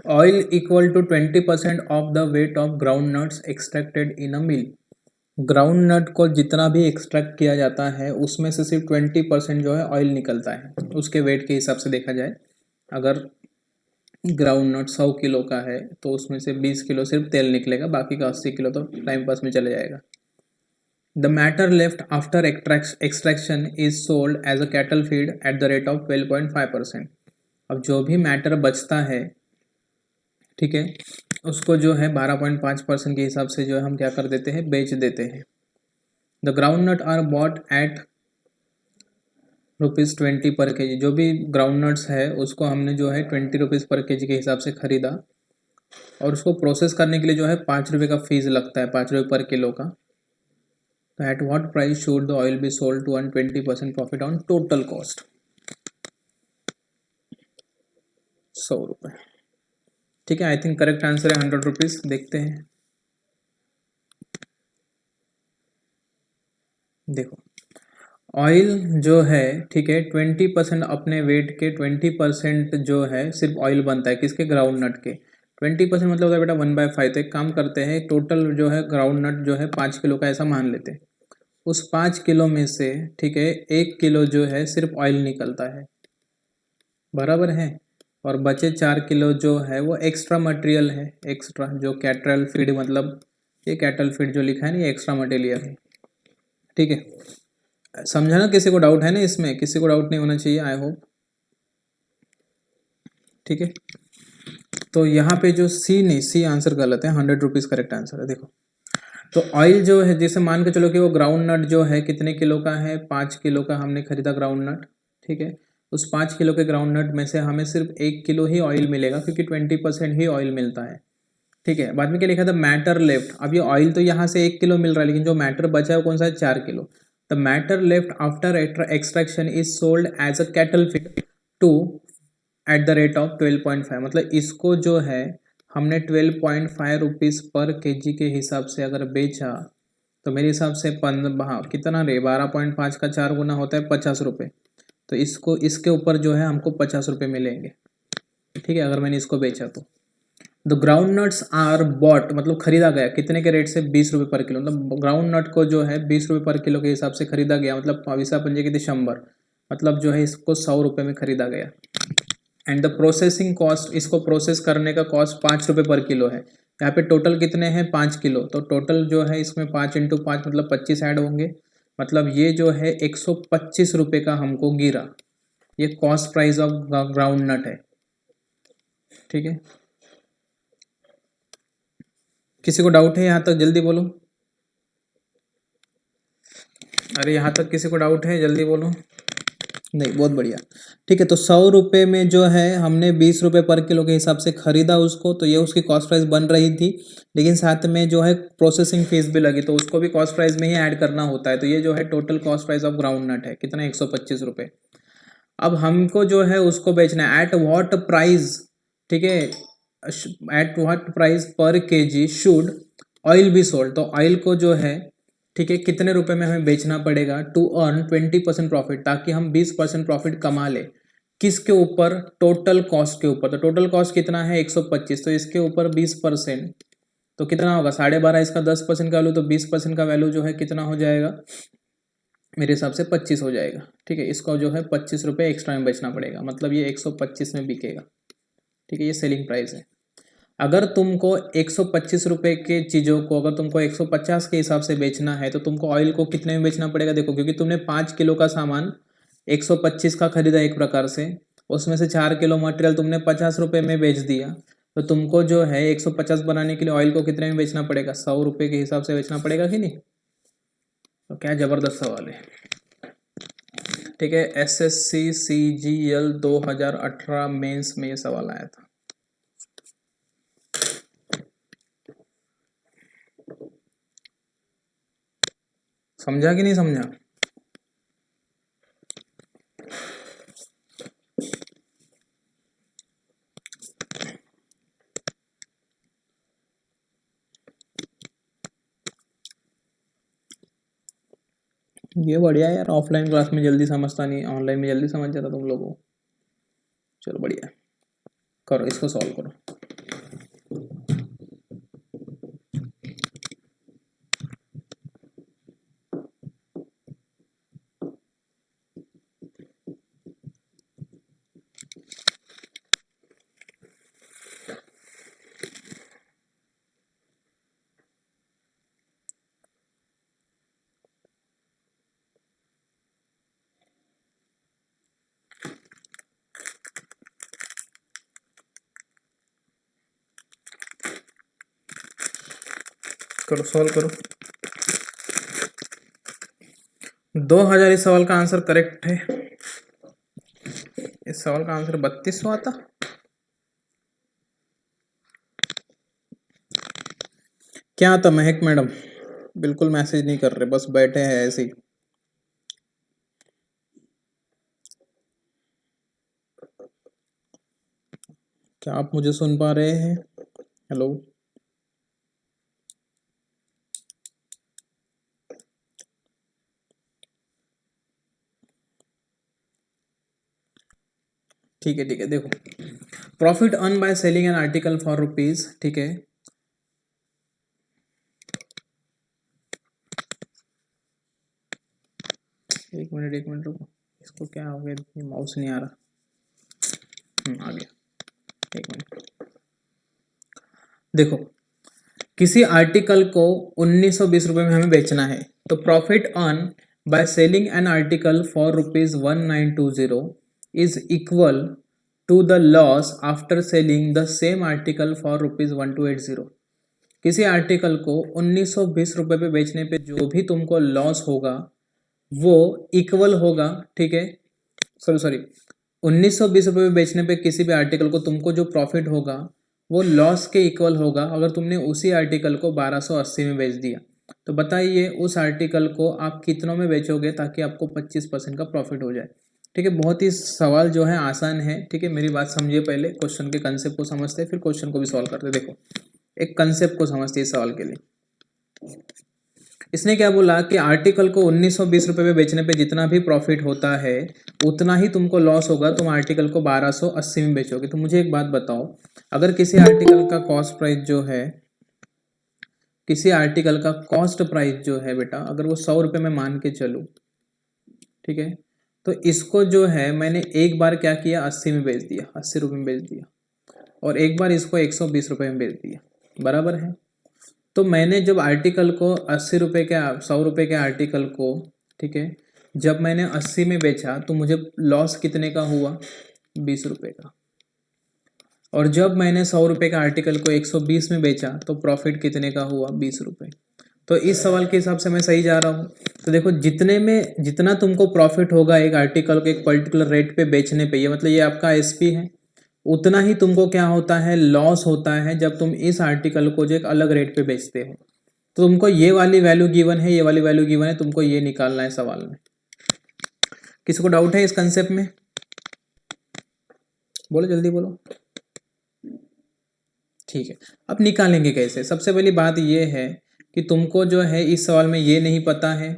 Oil equal to 20% of the weight of ground nuts extracted in a mill. Ground nut को जितना भी एक्सट्रैक्ट किया जाता है उसमें से सिर्फ 20% जो है ऑयल निकलता है, उसके वेट के हिसाब से देखा जाए। अगर ग्राउंड नट 100 किलो का है तो उसमें से 20 किलो सिर्फ तेल निकलेगा, बाकी का 80 किलो तो टाइम पास में चले जाएगा। The matter left after extraction is sold as a cattle feed at the rate of 12.5%। अब जो भी मैटर बचता है, ठीक है, उसको जो है 12.5% के हिसाब से जो है हम क्या कर देते हैं, बेच देते हैं। The ground nut are bought at ₹20 पर के जी। जो भी ग्राउंड नट्स है उसको हमने जो है ₹20 पर के जी के हिसाब से खरीदा, और उसको प्रोसेस करने के लिए जो है ₹5 का फीस लगता है, ₹5 पर किलो का। तो at what price should the oil be sold to earn 20% profit on total cost? ₹100। ठीक है, आई थिंक करेक्ट आंसर है ₹100। देखते हैं, देखो ऑयल जो है, ठीक है, 20% अपने वेट के 20% जो है सिर्फ ऑयल बनता है, किसके, ग्राउंड नट के। 20% मतलब होता है बेटा 1/5। तो एक काम करते हैं, टोटल जो है ग्राउंड नट जो है 5 किलो का ऐसा मान लेते हैं। उस 5 किलो में से, ठीक है, 1 किलो जो है सिर्फ ऑयल निकलता है, बराबर है। और बचे 4 किलो जो है वो एक्स्ट्रा मटेरियल है, एक्स्ट्रा जो कैटल फीड, मतलब ये कैटल फीड जो लिखा है ना, ये एक्स्ट्रा मटेरियल है। ठीक है, समझा ना? किसी को डाउट है ना इसमें? किसी को डाउट नहीं होना चाहिए, आई होप। ठीक है, तो यहाँ पे जो सी, नहीं, सी आंसर गलत है, ₹100 करेक्ट आंसर है। देखो, तो ऑयल जो है, जैसे मान के चलो कि वो ग्राउंड नट जो है कितने किलो का है, 5 किलो का हमने खरीदा ग्राउंड नट, ठीक है। उस 5 किलो के ग्राउंड नट में से हमें सिर्फ 1 किलो ही ऑयल मिलेगा, क्योंकि 20% ही ऑयल मिलता है। ठीक है, बाद में क्या लिखा था, मैटर लेफ्ट। अब ये ऑयल तो यहाँ से 1 किलो मिल रहा है, लेकिन जो मैटर बचा है वो कौन सा है, 4 kilo. The matter left after extraction is sold as a cattle feed to at the rate of 12.5। मतलब इसको जो है हमने 12.5 रुपीज़ पर केजी के हिसाब से अगर बेचा, तो मेरे हिसाब से हाँ, कितना रे, 12.5 का 4 गुना होता है ₹50। तो इसको, इसके ऊपर जो है हमको ₹50 मिलेंगे। ठीक है, अगर मैंने इसको बेचा तो। The ground nuts are bought, मतलब खरीदा गया कितने के रेट से, ₹20 पर किलो। मतलब ग्राउंड नट को जो है ₹20 पर किलो के हिसाब से खरीदा गया, मतलब पाविसा पंजे की थी 100, मतलब जो है इसको ₹100 में खरीदा गया। एंड द प्रोसेसिंग कॉस्ट, इसको प्रोसेस करने का कॉस्ट ₹5 पर किलो है। यहाँ पे टोटल कितने हैं, 5 किलो, तो टोटल जो है इसमें 5 × 5 मतलब 25 ऐड होंगे। मतलब ये जो है ₹125 का हमको गिरा। ये cost price of ground nut है। ठीक है, किसी को डाउट है यहाँ तक, जल्दी बोलो। अरे यहाँ तक किसी को डाउट है, जल्दी बोलो। नहीं, बहुत बढ़िया। ठीक है, तो ₹100 में जो है हमने ₹20 पर किलो के हिसाब से खरीदा उसको, तो ये उसकी कॉस्ट प्राइस बन रही थी। लेकिन साथ में जो है प्रोसेसिंग फीस भी लगी, तो उसको भी कॉस्ट प्राइस में ही ऐड करना होता है। तो ये जो है total cost price of ground nut है, कितना, ₹125। अब हमको जो है उसको बेचना है, एट व्हाट प्राइस, ठीक है, एट व्हाट प्राइस पर KG should oil be sold. तो ऑयल को जो है, ठीक है, कितने रुपए में हमें बेचना पड़ेगा टू अर्न 20% प्रॉफिट, ताकि हम 20% प्रॉफिट कमा ले। किसके ऊपर, टोटल कॉस्ट के ऊपर। तो टोटल कॉस्ट कितना है, 125, तो इसके ऊपर 20%, तो कितना होगा, 12.5। इसका 10% का वैल्यू, तो 20% का वैल्यू जो है कितना हो जाएगा, मेरे हिसाब से 25 हो जाएगा। ठीक है, इसको जो है ₹25 एक्स्ट्रा में बेचना पड़ेगा, मतलब ये 125 में बिकेगा। ठीक है, ये सेलिंग प्राइस है। अगर तुमको ₹125 के चीज़ों को अगर तुमको 150 के हिसाब से बेचना है, तो तुमको ऑयल को कितने में बेचना पड़ेगा, देखो, क्योंकि तुमने 5 किलो का सामान 125 का खरीदा एक प्रकार से, उसमें से 4 किलो मटेरियल तुमने ₹50 में बेच दिया, तो तुमको जो है 150 बनाने के लिए ऑयल को कितने में बेचना पड़ेगा, ₹100 के हिसाब से बेचना पड़ेगा कि नहीं। तो क्या ज़बरदस्त सवाल है। ठीक है, SSC CGL 2018 मेंस में ये सवाल आया था। समझा कि नहीं समझा? ये बढ़िया यार, ऑफलाइन क्लास में जल्दी समझता नहीं, ऑनलाइन में जल्दी समझ जाता तुम लोगों को। चलो बढ़िया, करो इसको, सॉल्व करो। करो, सॉल्व करो। 2000 इस सवाल का आंसर करेक्ट है। इस सवाल का आंसर 3200 आता। क्या आता महक मैडम? बिल्कुल मैसेज नहीं कर रहे, बस बैठे हैं ऐसे ही। क्या आप मुझे सुन पा रहे हैं? हेलो, ठीक है ठीक है। देखो, profit earn by selling an article for rupees, ठीक है। एक मिनट रुको, इसको क्या हो गया, माउस नहीं आ रहा। आ गया, एक मिनट। देखो, किसी आर्टिकल को 1920 रुपये में हमें बेचना है, तो profit earn by selling an article for ₹1920 is equal to the loss after selling the same article for ₹1280। किसी आर्टिकल को 1920 रुपये पे बेचने पे जो भी तुमको लॉस होगा वो इक्वल होगा, ठीक है। सॉरी, 1920 रुपये पे बेचने पे किसी भी आर्टिकल को तुमको जो प्रॉफिट होगा वो लॉस के इक्वल होगा अगर तुमने उसी आर्टिकल को 1280 में बेच दिया। तो बताइए उस आर्टिकल को आप कितनों में बेचोगे ताकि आपको 25% का प्रॉफिट हो जाए, ठीक है। बहुत ही सवाल जो है आसान है, ठीक है। मेरी बात समझिए, पहले क्वेश्चन के कंसेप्ट को समझते फिर क्वेश्चन को भी सॉल्व करते। देखो, एक कंसेप्ट को समझते इस सवाल के लिए। इसने क्या बोला कि आर्टिकल को 1920 रुपये में बेचने पे जितना भी प्रॉफिट होता है उतना ही तुमको लॉस होगा, तुम आर्टिकल को 1280 में बेचोगे। तो मुझे एक बात बताओ, अगर किसी आर्टिकल का कॉस्ट प्राइस जो है, किसी आर्टिकल का कॉस्ट प्राइस जो है बेटा, अगर वो 100 रुपये में मान के चलूँ, ठीक है, तो इसको जो है मैंने एक बार क्या किया, 80 में बेच दिया, 80 रुपये में बेच दिया, और एक बार इसको 120 रुपये में बेच दिया, बराबर है। तो मैंने जब आर्टिकल को 80 रुपये के 100 रुपये के आर्टिकल को, ठीक है, जब मैंने 80 में बेचा तो मुझे लॉस कितने का हुआ, 20 रुपये का। और जब मैंने 100 रुपये का आर्टिकल को 120 में बेचा तो प्रॉफिट कितने का हुआ, 20 रुपये। तो इस सवाल के हिसाब से मैं सही जा रहा हूँ। तो देखो, जितना तुमको प्रॉफिट होगा एक आर्टिकल को एक पर्टिकुलर रेट पे बेचने पे, ये मतलब ये आपका एसपी है, उतना ही तुमको क्या होता है, लॉस होता है जब तुम इस आर्टिकल को जो एक अलग रेट पे बेचते हो। तो तुमको ये वाली वैल्यू गिवन है, ये वाली वैल्यू गिवन है, तुमको ये निकालना है सवाल में। किसी को डाउट है इस कंसेप्ट में? बोलो, जल्दी बोलो। ठीक है, अब निकालेंगे कैसे? सबसे पहली बात ये है कि तुमको जो है इस सवाल में ये नहीं पता है,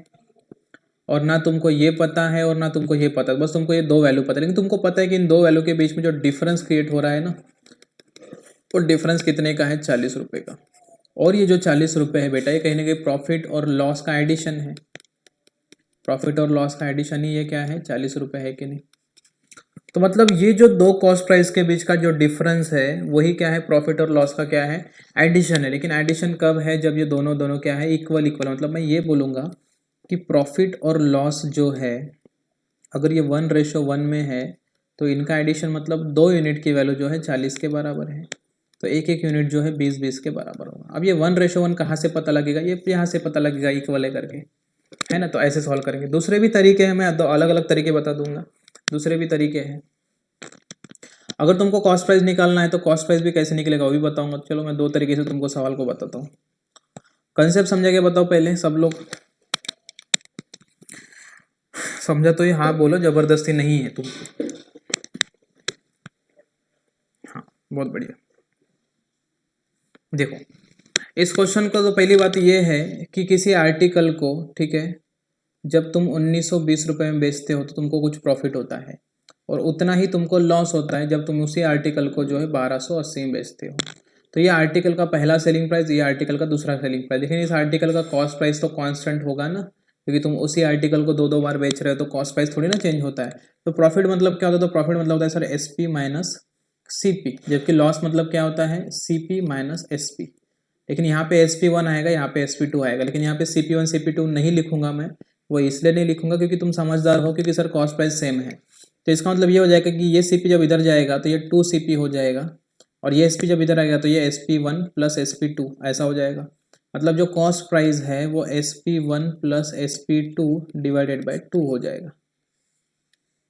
और ना तुमको ये पता है, और ना तुमको ये पता है, बस तुमको ये दो वैल्यू पता है। लेकिन तुमको पता है कि इन दो वैल्यू के बीच में जो डिफरेंस क्रिएट हो रहा है ना, वो डिफरेंस कितने का है, 40 रुपये का। और ये जो 40 रुपये है बेटा, ये कहीं ना कहीं प्रॉफिट और लॉस का एडिशन है। प्रॉफिट और लॉस का एडिशन ही ये क्या है, 40 रुपये है कि नहीं। तो मतलब ये जो दो कॉस्ट प्राइस के बीच का जो डिफरेंस है वही क्या है, प्रॉफिट और लॉस का क्या है, एडिशन है। लेकिन एडिशन कब है, जब ये दोनों क्या है, इक्वल। मतलब मैं ये बोलूँगा कि प्रॉफिट और लॉस जो है, अगर ये 1:1 में है तो इनका एडिशन मतलब 2 यूनिट की वैल्यू जो है 40 के बराबर है, तो एक एक यूनिट जो है 20-20 के बराबर होगा। अब ये 1:1 कहाँ से पता लगेगा, ये यहाँ से पता लगेगा, इक्वल है करके, है ना। तो ऐसे सॉल्व करेंगे। दूसरे भी तरीके हैं, मैं दो अलग अलग तरीके बता दूंगा, दूसरे भी तरीके हैं। अगर तुमको कॉस्ट प्राइस निकालना है तो कॉस्ट प्राइस भी कैसे निकलेगा वो भी बताऊंगा। चलो मैं दो तरीके से तुमको सवाल को बताता हूँ। कंसेप्ट समझा के बताओ पहले सब लोग। समझा तो ये हाँ बोलो, जबरदस्ती नहीं है तुम। हाँ, बहुत बढ़िया। देखो, इस क्वेश्चन का तो पहली बात ये है कि किसी आर्टिकल को, ठीक है, जब तुम 1920 रुपये में बेचते हो तो तुमको कुछ प्रॉफिट होता है, और उतना ही तुमको लॉस होता है जब तुम उसी आर्टिकल को जो है 1280 में बेचते हो। तो ये आर्टिकल का पहला सेलिंग प्राइस, ये आर्टिकल का दूसरा सेलिंग प्राइस। लेकिन इस आर्टिकल का कॉस्ट प्राइस तो कांस्टेंट होगा ना, क्योंकि तुम उसी आर्टिकल को दो बार बेच रहे हो, तो कॉस्ट प्राइस थोड़ी ना चेंज होता है। तो प्रॉफिट मतलब क्या होता है, तो प्रॉफिट मतलब होता है सर एसपी माइनस सीपी, जबकि लॉस मतलब क्या होता है, सीपी माइनस एसपी। लेकिन यहाँ पे SP1 आएगा, यहाँ पे SP2 आएगा, लेकिन यहाँ पे CP1 CP2 नहीं लिखूंगा मैं। वो इसलिए नहीं लिखूंगा क्योंकि तुम समझदार हो, क्योंकि सर कॉस्ट प्राइस सेम है। तो इसका मतलब ये हो जाएगा कि ये CP जब इधर जाएगा तो ये 2CP हो जाएगा, और ये SP जब इधर आएगा तो ये SP1 प्लस SP2 ऐसा हो जाएगा। मतलब जो कॉस्ट प्राइस है वो SP1 plus SP2 divided by 2 हो जाएगा।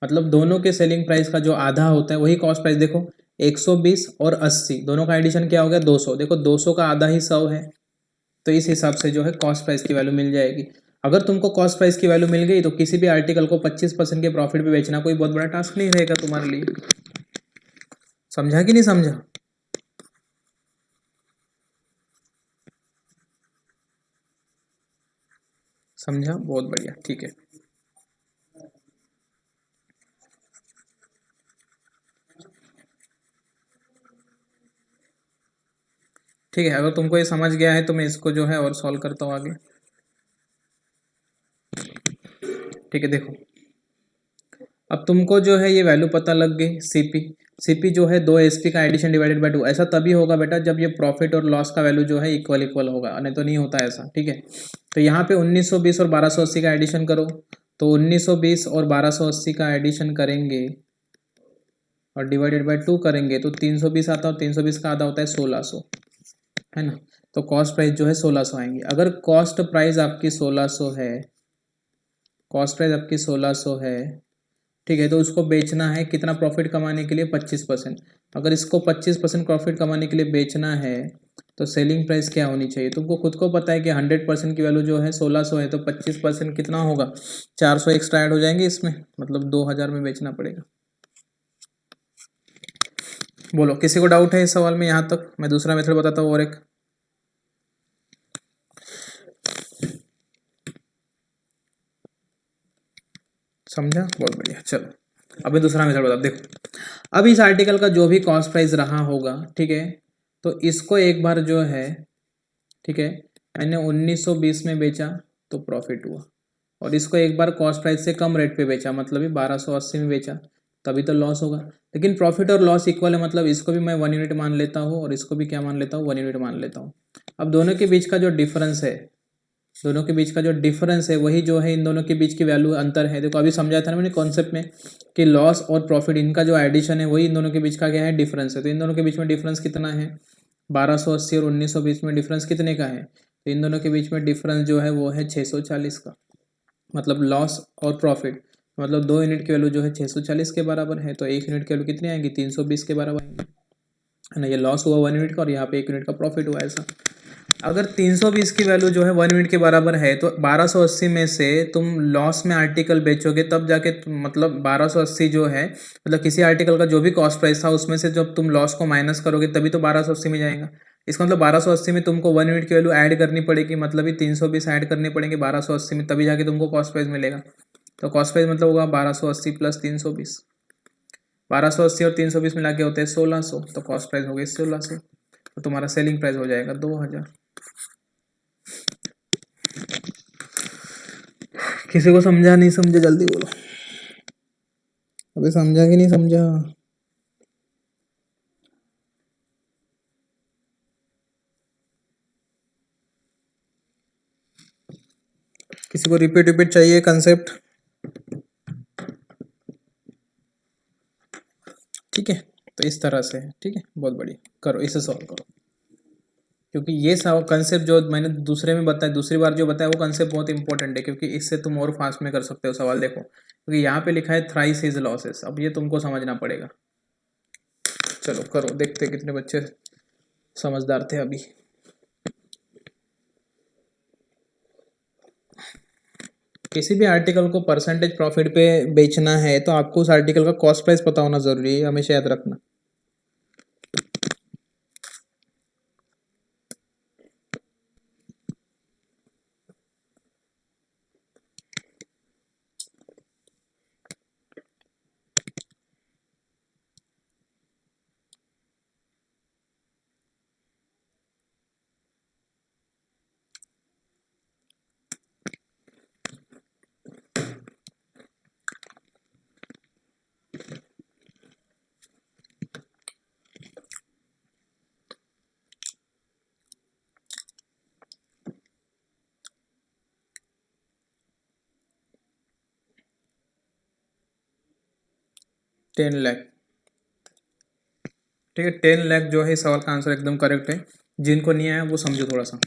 मतलब दोनों के सेलिंग प्राइस का जो आधा होता है वही कॉस्ट प्राइस। देखो 120 और 80 दोनों का एडिशन क्या हो गया 200। देखो 200 का आधा ही 100 है, तो इस हिसाब से जो है कॉस्ट प्राइस की वैल्यू मिल जाएगी। अगर तुमको कॉस्ट प्राइस की वैल्यू मिल गई तो किसी भी आर्टिकल को 25% के प्रॉफिट पे बेचना कोई बहुत बड़ा टास्क नहीं रहेगा तुम्हारे लिए। समझा कि नहीं समझा? समझा, बहुत बढ़िया, ठीक है। ठीक है, अगर तुमको ये समझ गया है तो मैं इसको जो है और सॉल्व करता हूँ आगे। ठीक है, देखो अब तुमको जो है ये वैल्यू पता लग गई। सीपी जो है 2 SP का एडिशन डिवाइडेड बाय 2। ऐसा तभी होगा बेटा जब ये प्रॉफिट और लॉस का वैल्यू जो है इक्वल इक्वल होगा, नहीं तो नहीं होता ऐसा। ठीक है, तो यहाँ पे 1920 और 1280 का एडिशन करो, तो 1920 और 1280 का एडिशन करेंगे और डिवाइडेड बाय 2 करेंगे तो 320 आता है, और 320 का आधा होता है 1600, है ना। तो कॉस्ट प्राइस जो है 1600 आएंगी। अगर कॉस्ट प्राइस आपकी 1600 है, कॉस्ट प्राइस आपकी 1600 है, ठीक है, तो उसको बेचना है कितना प्रॉफिट कमाने के लिए 25%। अगर इसको 25% प्रॉफिट कमाने के लिए बेचना है तो सेलिंग प्राइस क्या होनी चाहिए? तुमको खुद को पता है कि 100% की वैल्यू जो है 1600 है, तो 25% कितना होगा? 400 एक्स्ट्रा ऐड हो जाएंगे इसमें, मतलब 2000 में बेचना पड़ेगा। बोलो, किसी को डाउट है इस सवाल में? यहाँ तक मैं दूसरा मेथड बताता हूँ और एक। समझा, बहुत बढ़िया। चलो अभी दूसरा मेथड बता। देखो अब इस आर्टिकल का जो भी कॉस्ट प्राइस रहा होगा, ठीक है, तो इसको एक बार जो है, ठीक है, मैंने 1920 में बेचा तो प्रॉफिट हुआ, और इसको एक बार कॉस्ट प्राइस से कम रेट पे बेचा, मतलब ये 1280 में बेचा, तभी तो लॉस होगा। लेकिन प्रॉफिट और लॉस इक्वल है, मतलब इसको भी मैं 1 यूनिट मान लेता हूँ और इसको भी क्या मान लेता हूँ, 1 यूनिट मान लेता हूँ। अब दोनों के बीच का जो डिफरेंस है, दोनों के बीच का जो डिफरेंस है वही जो है इन दोनों के बीच की वैल्यू अंतर है। देखो अभी समझाया था ना मैंने कॉन्सेप्ट में कि लॉस और प्रॉफिट इनका जो एडिशन है वही इन दोनों के बीच का क्या है, डिफरेंस है। तो इन दोनों के बीच में डिफरेंस कितना है? 1280 और 1920 में डिफरेंस कितने का है? तो इन दोनों के बीच में डिफरेंस जो है वो है 640 का। मतलब लॉस और प्रॉफिट, मतलब 2 यूनिट की वैल्यू जो है 640 के बराबर है, तो 1 यूनिट की वैल्यू कितनी आएंगी? 320 के बराबर आएंगी, है ना। ये लॉस हुआ 1 यूनिट का और यहाँ पे 1 यूनिट का प्रॉफिट हुआ, ऐसा। अगर 320 की वैल्यू जो है 1 यूनिट के बराबर है तो 1280 में से तुम लॉस में आर्टिकल बेचोगे तब जाके मतलब 1280 जो है, मतलब किसी आर्टिकल का जो भी कॉस्ट प्राइस था उसमें से जब तुम लॉस को माइनस करोगे तभी तो 1280 में जाएगा। इसका मतलब 1280 में तुमको 1 यूनिट की वैल्यू ऐड करनी पड़ेगी, मतलब ही 320 ऐड करने पड़ेंगे 1280 में, तभी जाके तुमको कॉस्ट प्राइस मिलेगा। तो कॉस्ट प्राइस मतलब होगा 1280 प्लस 320। 1280 और 320 मिला के होते हैं 1600, तो कॉस्ट प्राइस हो गई 1600, तो तुम्हारा सेलिंग प्राइस हो जाएगा 2000। किसी को समझा? नहीं समझा? जल्दी बोलो। अबे समझा कि नहीं समझा? किसी को रिपीट रिपीट चाहिए कंसेप्ट? ठीक है, तो इस तरह से है। ठीक है, बहुत बढ़िया, करो इसे सॉल्व करो, क्योंकि ये सब कंसेप्ट जो मैंने दूसरे में बताया, दूसरी बार जो बताया वो कंसेप्ट बहुत इंपॉर्टेंट है, क्योंकि इससे तुम और फास्ट में कर सकते हो सवाल। देखो क्योंकि यहाँ पे लिखा है थ्राइस हिज लॉसेस, अब ये तुमको समझना पड़ेगा। चलो करो, देखते कितने बच्चे समझदार थे अभी। किसी भी आर्टिकल को परसेंटेज प्रॉफिट पे बेचना है तो आपको उस आर्टिकल का कॉस्ट प्राइस पता होना जरूरी है, हमेशा याद रखना। 10 लाख। ठीक है, 10 लाख जो है इस सवाल का आंसर एकदम करेक्ट है। जिनको नहीं आया वो समझो थोड़ा सा।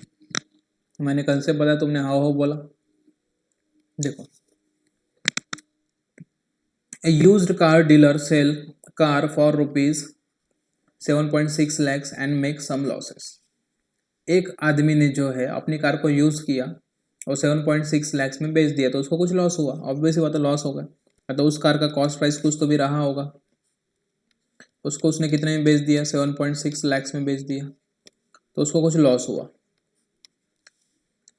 मैंने कंसेप्ट बताया, तुमने हाउ हाउ बोला। देखो, a used car dealer sell car for rupees 7.6 lakhs and make some losses. एक आदमी ने जो है अपनी कार को यूज़ किया और 7.6 lakhs में बेच दिया, तो उसको कुछ लॉस हुआ, ऑब्वियस बात है लॉस होगा। तो उस कार का कॉस्ट प्राइस कुछ तो भी रहा होगा। उसको उसने कितने में बेच दिया? 7.6 lakhs में बेच दिया, तो उसको कुछ लॉस हुआ।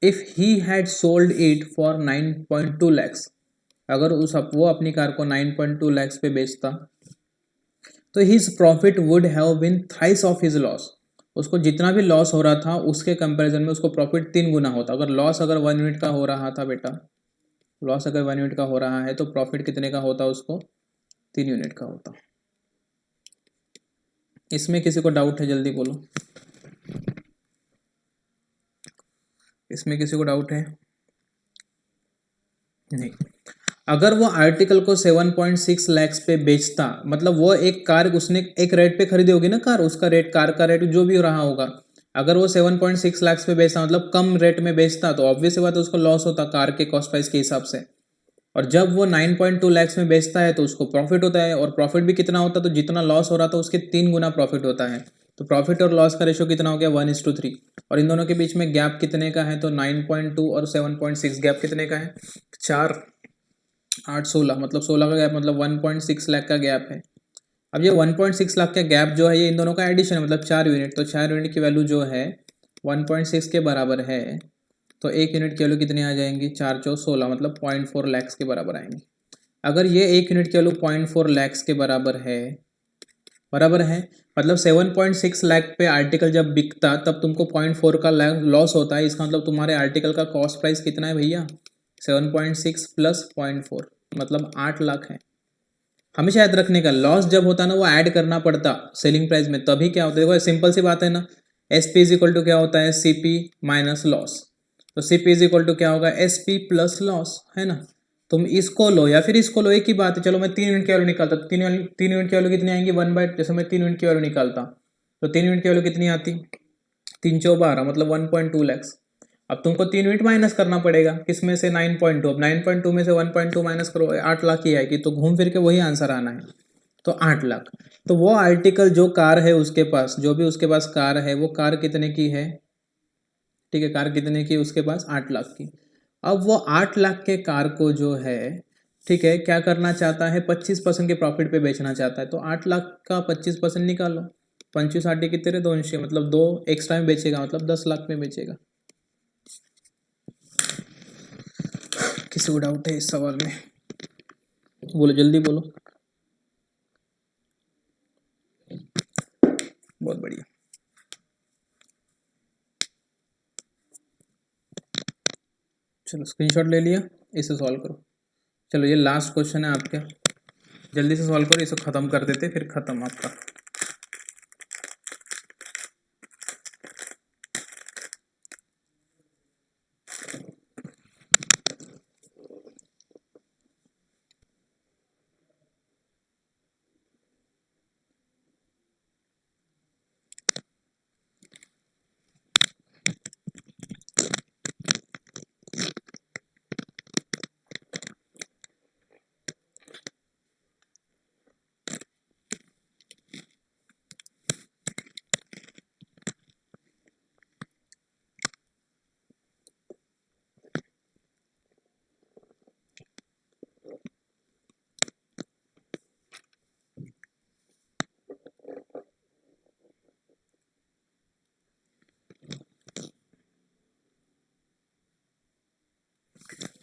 If he had sold it for 9.2 lakhs, अगर वो अपनी कार को 9.2 lakhs पे बेचता, तो his profit would have been thrice of his loss. उसको जितना भी लॉस हो रहा था उसके कंपैरिजन में उसको प्रॉफिट 3 गुना होता। अगर लॉस अगर 1 यूनिट का हो रहा था बेटा, लॉस अगर 1 यूनिट का हो रहा है तो प्रॉफिट कितने का होता? उसको 3 यूनिट का होता। इसमें किसी को डाउट है? जल्दी बोलो, इसमें किसी को डाउट है? नहीं। अगर वो आर्टिकल को 7.6 lakhs पे बेचता, मतलब वो एक कार उसने एक रेट पे खरीदी होगी ना कार, उसका रेट, कार का रेट जो भी रहा होगा, अगर वो 7.6 lakhs पे बेचता, मतलब कम रेट में बेचता, तो ऑब्वियस बात है उसको लॉस होता कार के कॉस्ट प्राइस के हिसाब से। और जब वो 9.2 lakhs में बेचता है तो उसको प्रॉफिट होता है, और प्रॉफिट भी कितना होता है? तो जितना लॉस हो रहा था उसके 3 गुना प्रॉफिट होता है। तो प्रॉफिट और लॉस का रेशो कितना हो गया? 1:3। और इन दोनों के बीच में गैप कितने का है? तो 9.2 और 7.6 गैप कितने का है? 4, 8, 16, मतलब 16 का गैप, मतलब 1.6 लाख का गैप है। अब ये 1.6 लाख का गैप जो है ये इन दोनों का एडिशन है, मतलब 4 यूनिट। तो 4 यूनिट की वैल्यू जो है 1.6 के बराबर है, तो 1 यूनिट की वैल्यू कितनी आ जाएंगी? 4 चौ 16, मतलब 0.4 लैक्स के बराबर आएंगी। अगर ये 1 यूनिट की वैल्यू 0.4 लैक्स के बराबर है, मतलब 7.6 लाख पे आर्टिकल जब बिकता तब तुमको 0.4 का लॉस होता है। इसका मतलब तुम्हारे आर्टिकल का कॉस्ट प्राइस कितना है भैया? 7.6 प्लस 0.4, मतलब 8 लाख है। हमेशा याद रखने का, लॉस जब होता है ना वो ऐड करना पड़ता सेलिंग प्राइस में, तभी क्या होता है? देखो सिंपल सी बात है ना, S P is equal to क्या होता है? C P minus loss. तो C P is equal to क्या होगा? एस पी प्लस लॉस, है ना। तुम इसको लो या फिर इसको लो, एक ही बात है। चलो मैं 3 यूनिट की वैल्यू निकालता, तो 3 यूनिट की वैल्यू कितनी आएंगी? 1/, जैसे मैं 3 यूनिट की वैल्यू निकालता तो 3 यूनिट की वैल्यू कितनी आती? 3 चौ 12, मतलब 1.2 लैक्स। अब तुमको 3 यूनिट माइनस करना पड़ेगा, किसमें से? 9.2। अब 9.2 में से 1.2 माइनस करो, 8 लाख ही आएगी। तो घूम फिर के वही आंसर आना है, तो 8 लाख। तो वो आर्टिकल जो कार है उसके पास, जो भी उसके पास कार है, वो कार कितने की है? ठीक है, कार कितने की उसके पास? 8 लाख की। अब वो 8 लाख के कार को जो है, ठीक है, क्या करना चाहता है? 25% के प्रॉफिट पे बेचना चाहता है। तो 8 लाख का 25% निकालो, 25 8 कितने? 2, मतलब 2 एक्स्ट्रा में बेचेगा, मतलब 10 लाख में बेचेगा। किसी को डाउट है इस सवाल में? बोलो, जल्दी बोलो। बहुत बढ़िया। चलो स्क्रीनशॉट ले लिया, इसे सॉल्व करो। चलो ये लास्ट क्वेश्चन है आपके, जल्दी से सॉल्व करो, इसे ख़त्म कर देते, फिर ख़त्म आपका।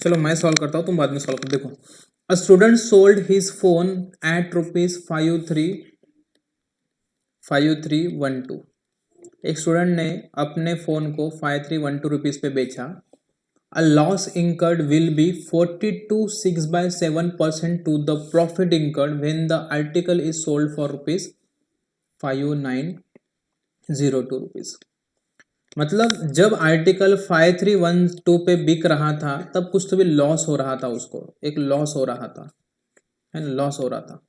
चलो मैं सॉल्व करता हूँ, तुम बाद में सॉल्व कर। देखो, a student sold his phone at rupees 5312। एक स्टूडेंट ने अपने फोन को 5312 रुपीज पे बेचा। A loss incurred will be 42.6/7% to the profit incurred when the article is sold for rupees 5902 rupees. मतलब जब आर्टिकल 5312 पे बिक रहा था तब कुछ तो भी लॉस हो रहा था, उसको एक लॉस हो रहा था, है ना, लॉस हो रहा था।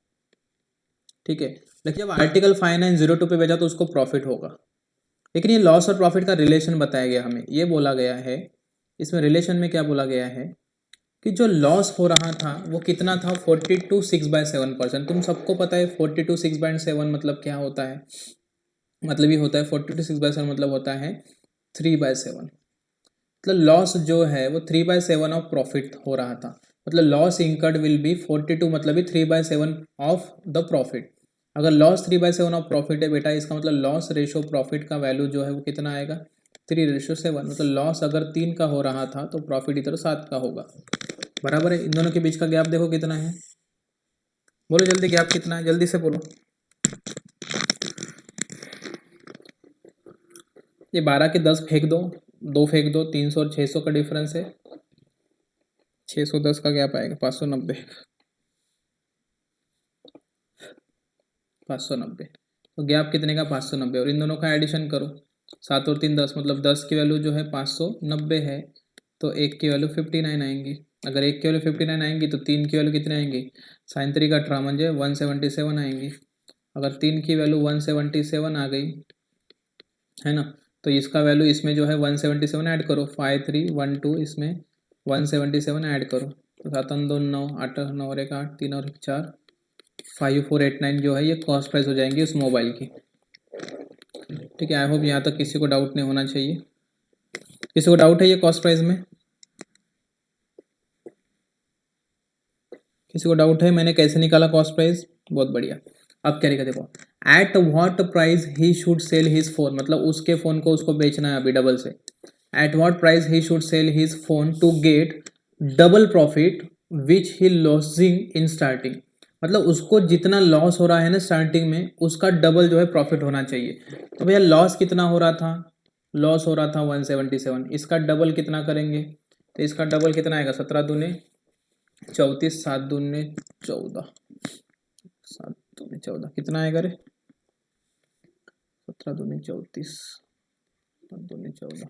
ठीक है, लेकिन जब आर्टिकल 5902 पे बेचा तो उसको प्रॉफिट होगा। लेकिन ये लॉस और प्रॉफिट का रिलेशन बताया गया हमें, ये बोला गया है इसमें रिलेशन में क्या बोला गया है कि जो लॉस हो रहा था वो कितना था 42.6/7%। तुम सबको पता है 42.6/7 मतलब क्या होता है, मतलब ये होता है 42.6/7 मतलब होता है 3/7। मतलब लॉस जो है वो 3/7 ऑफ प्रॉफिट हो रहा था, मतलब लॉस इंकर्ड विल बी 42 मतलब भी 3/7 ऑफ द प्रॉफिट। अगर लॉस 3/7 ऑफ प्रॉफिट है बेटा, इसका मतलब लॉस रेशो प्रॉफिट का वैल्यू जो है वो कितना आएगा 3:7। मतलब लॉस अगर 3 का हो रहा था तो प्रॉफिट इधर 7 का होगा। बराबर है। इन दोनों के बीच का गैप देखो कितना है, बोलो जल्दी गैप कितना है, जल्दी से बोलो। ये 12 के 10 फेंक दो, 2 फेंक दो, 300 और 600 का डिफरेंस है, 610 का गैप आएगा, 590। 590 तो गैप कितने का 590, और इन दोनों का एडिशन करो, 7 और 3 10, मतलब 10 की वैल्यू जो है 590 है, तो 1 की वैल्यू 59 आएंगी। अगर 1 की वैल्यू 59 आएंगी तो 3 की वैल्यू कितने आएंगी, साइन 3 का 18 म्हणजे 177 आएंगी। अगर 3 की वैल्यू 177 आ गई है ना, तो इसका वैल्यू इसमें जो है 177 ऐड करो, 5312 इसमें 177 ऐड करो, तो 7 2 9 8 9 और 1 8 3 और 1 4 5489 जो है ये कॉस्ट प्राइस हो जाएंगी उस मोबाइल की। ठीक है, आई होप यहाँ तक किसी को डाउट नहीं होना चाहिए। किसी को डाउट है ये कॉस्ट प्राइस में, किसी को डाउट है मैंने कैसे निकाला कॉस्ट प्राइस? बहुत बढ़िया। अब क्या लिखा देखो, eight what price he should sell his phone, मतलब उसके फोन को उसको बेचना है अभी डबल से। At what price he should sell his phone to get double profit which he losing in starting, मतलब उसको जितना लॉस हो रहा है ना स्टार्टिंग में उसका डबल जो है प्रॉफिट होना चाहिए। तो भैया लॉस कितना हो रहा था, लॉस हो रहा था 177, इसका डबल कितना करेंगे, तो इसका डबल कितना आएगा 17 दूने 34, 7 दूने 14, 7 दूने 14 कितना आएगा रे, 17 दूने 34, 7 दूने 14,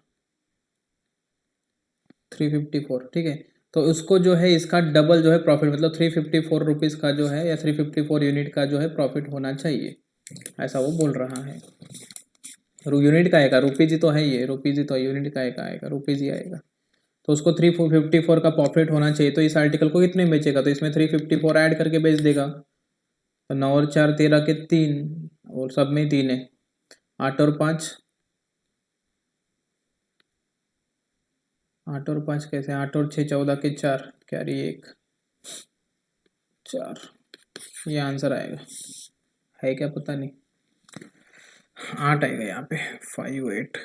354। ठीक है, तो उसको जो है इसका डबल जो है प्रॉफिट, मतलब 354 रुपीज़ का जो है या 354 यूनिट का जो है प्रॉफिट होना चाहिए, ऐसा वो बोल रहा है। यूनिट का आएगा, रुपीज़ ही तो है, ये रुपीज़ ही तो है, यूनिट का आएगा रुपीज़ ही आएगा। तो उसको 354 का प्रॉफिट होना चाहिए, तो इस आर्टिकल को कितने बेचेगा, तो इसमें 354 ऐड करके बेच देगा। तो 9 और 4 13 के 3, और सब में 3 है, 8 और 5, 8 और 5 कैसे, 8 और 6 14 के 4, कैरी 1 4, ये आंसर आएगा, है क्या पता नहीं, 8 आएगा यहाँ पे, 5 8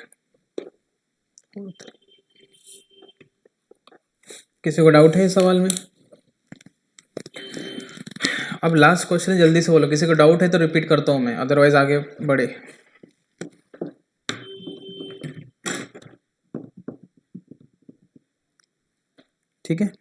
4 3। किसी को डाउट है इस सवाल में? अब लास्ट क्वेश्चन जल्दी से बोलो, किसी को डाउट है तो रिपीट करता हूँ मैं, अदरवाइज आगे बढ़े। ठीक है।